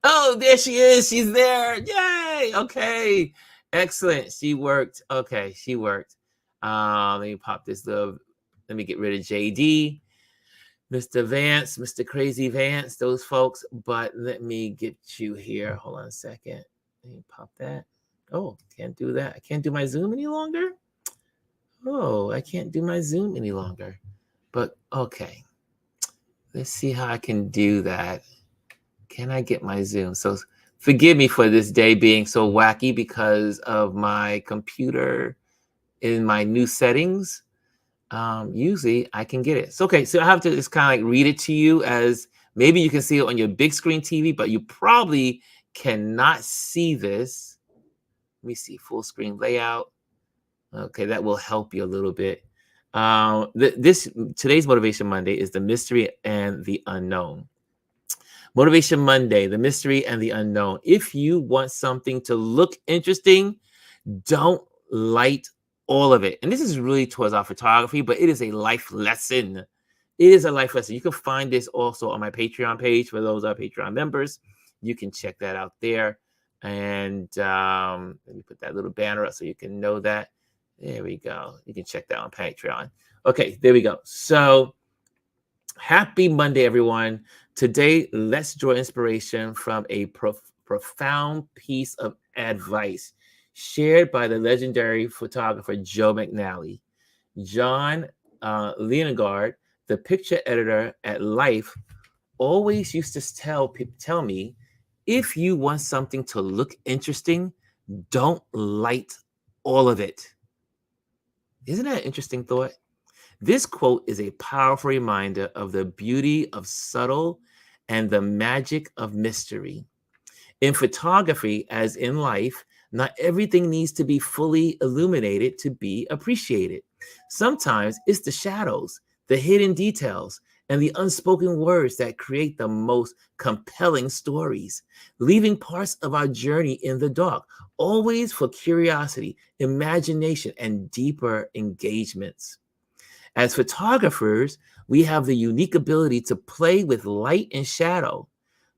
Oh, there she is. She's there. Yay. Okay. Excellent. She worked. Okay. She worked. Let me pop this let me get rid of JD, Mr. Vance, Mr. Crazy Vance, those folks. But let me get you here. Hold on a second. Let me pop that. Oh, can't do that. I can't do my Zoom any longer. Oh, I can't do my Zoom any longer. But okay. Let's see how I can do that. Can I get my Zoom? So forgive me for this day being so wacky because of my computer in my new settings. Usually I can get it. So, okay, so I have to just kind of like read it to you, as maybe you can see it on your big screen TV, but you probably cannot see this. Let me see, full screen layout. Okay, that will help you a little bit. Today's Motivation Monday is the mystery and the unknown. Motivation Monday, the mystery and the unknown. If you want something to look interesting, don't light all of it. And this is really towards our photography, but it is a life lesson. It is a life lesson. You can find this also on my Patreon page for those are Patreon members. You can check that out there. And let me put that little banner up so you can know that. There we go. You can check that on Patreon. Okay, there we go. So happy Monday, everyone. Today, let's draw inspiration from a profound piece of advice shared by the legendary photographer Joe McNally. John Leonard, the picture editor at Life, always used to tell me, if you want something to look interesting, don't light all of it. Isn't that an interesting thought? This quote is a powerful reminder of the beauty of subtle and the magic of mystery. In photography, as in life, not everything needs to be fully illuminated to be appreciated. Sometimes it's the shadows, the hidden details, and the unspoken words that create the most compelling stories, leaving parts of our journey in the dark, always for curiosity, imagination, and deeper engagements. As photographers, we have the unique ability to play with light and shadow,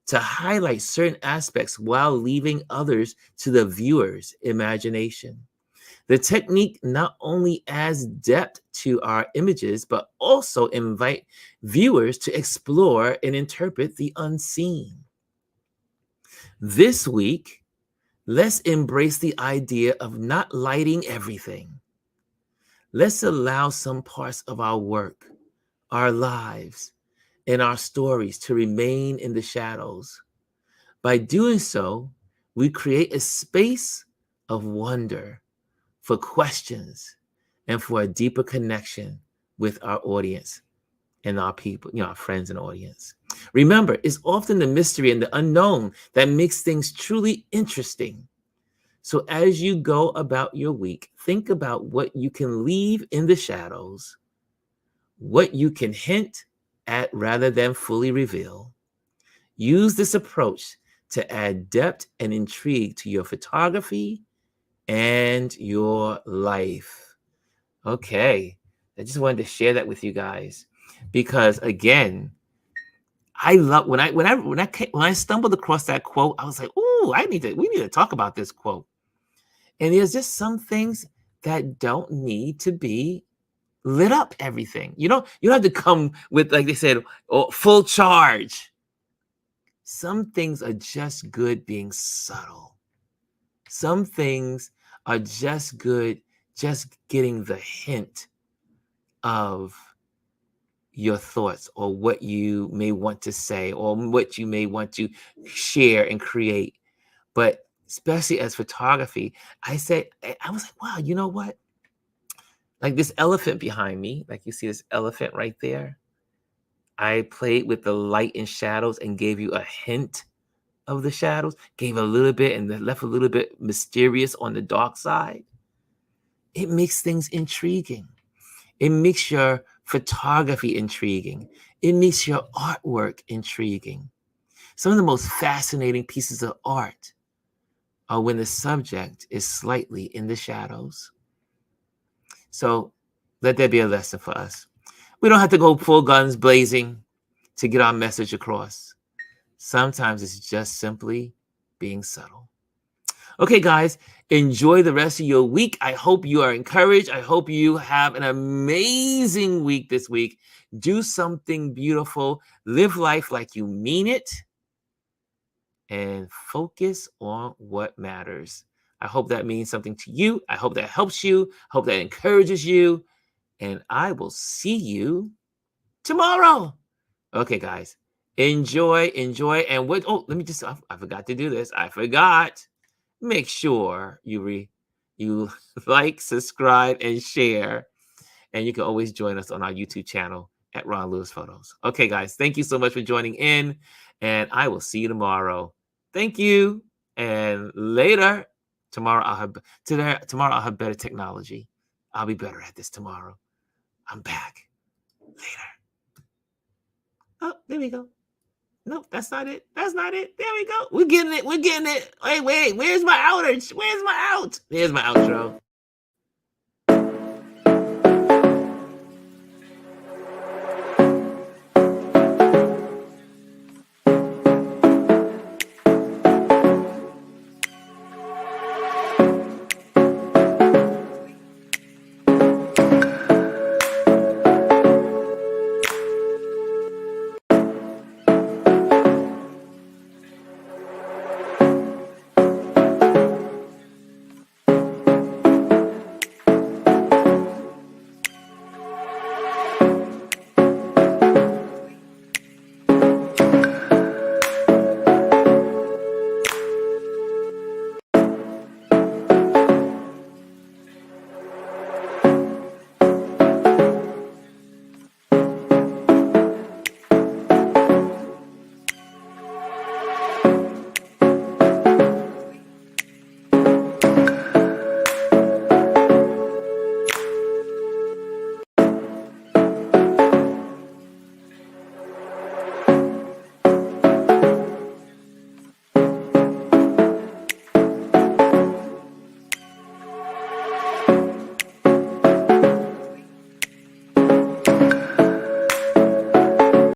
to highlight certain aspects while leaving others to the viewer's imagination. The technique not only adds depth to our images, but also invite viewers to explore and interpret the unseen. This week, let's embrace the idea of not lighting everything. Let's allow some parts of our work, our lives, and our stories to remain in the shadows. By doing so, we create a space of wonder, for questions, and for a deeper connection with our audience and our people, our friends and audience. Remember, it's often the mystery and the unknown that makes things truly interesting. So as you go about your week, think about what you can leave in the shadows, what you can hint at rather than fully reveal. Use this approach to add depth and intrigue to your photography and your life. Okay, I just wanted to share that with you guys because, again, I love when I stumbled across that quote. I was like, "Ooh, we need to talk about this quote." And there's just some things that don't need to be lit up. Everything you don't have to come with, like they said, full charge. Some things are just good being subtle. Some things are just good, just getting the hint of your thoughts or what you may want to say or what you may want to share and create. But especially as photography, I was like, wow, you know what? Like this elephant behind me, like you see this elephant right there. I played with the light and shadows and gave you a hint of the shadows, gave a little bit and then left a little bit mysterious on the dark side. It makes things intriguing. It makes your photography intriguing. It makes your artwork intriguing. Some of the most fascinating pieces of art are when the subject is slightly in the shadows. So let that be a lesson for us. We don't have to go full guns blazing to get our message across. Sometimes it's just simply being subtle. Okay, guys, enjoy the rest of your week. I hope you are encouraged. I hope you have an amazing week this week. Do something beautiful. Live life like you mean it. And focus on what matters. I hope that means something to you. I hope that helps you. I hope that encourages you. And I will see you tomorrow. Okay, guys. Enjoy. And let me just, I forgot to do this. I forgot. Make sure you like, subscribe, and share. And you can always join us on our YouTube channel at Ron Lewis Photos. Okay, guys. Thank you so much for joining in. And I will see you tomorrow. Thank you. And later, tomorrow I'll have better technology. I'll be better at this tomorrow. I'm back later. Oh, there we go. Nope, that's not it. There we go. We're getting it. Wait, where's my outage? Where's my out? There's my outro.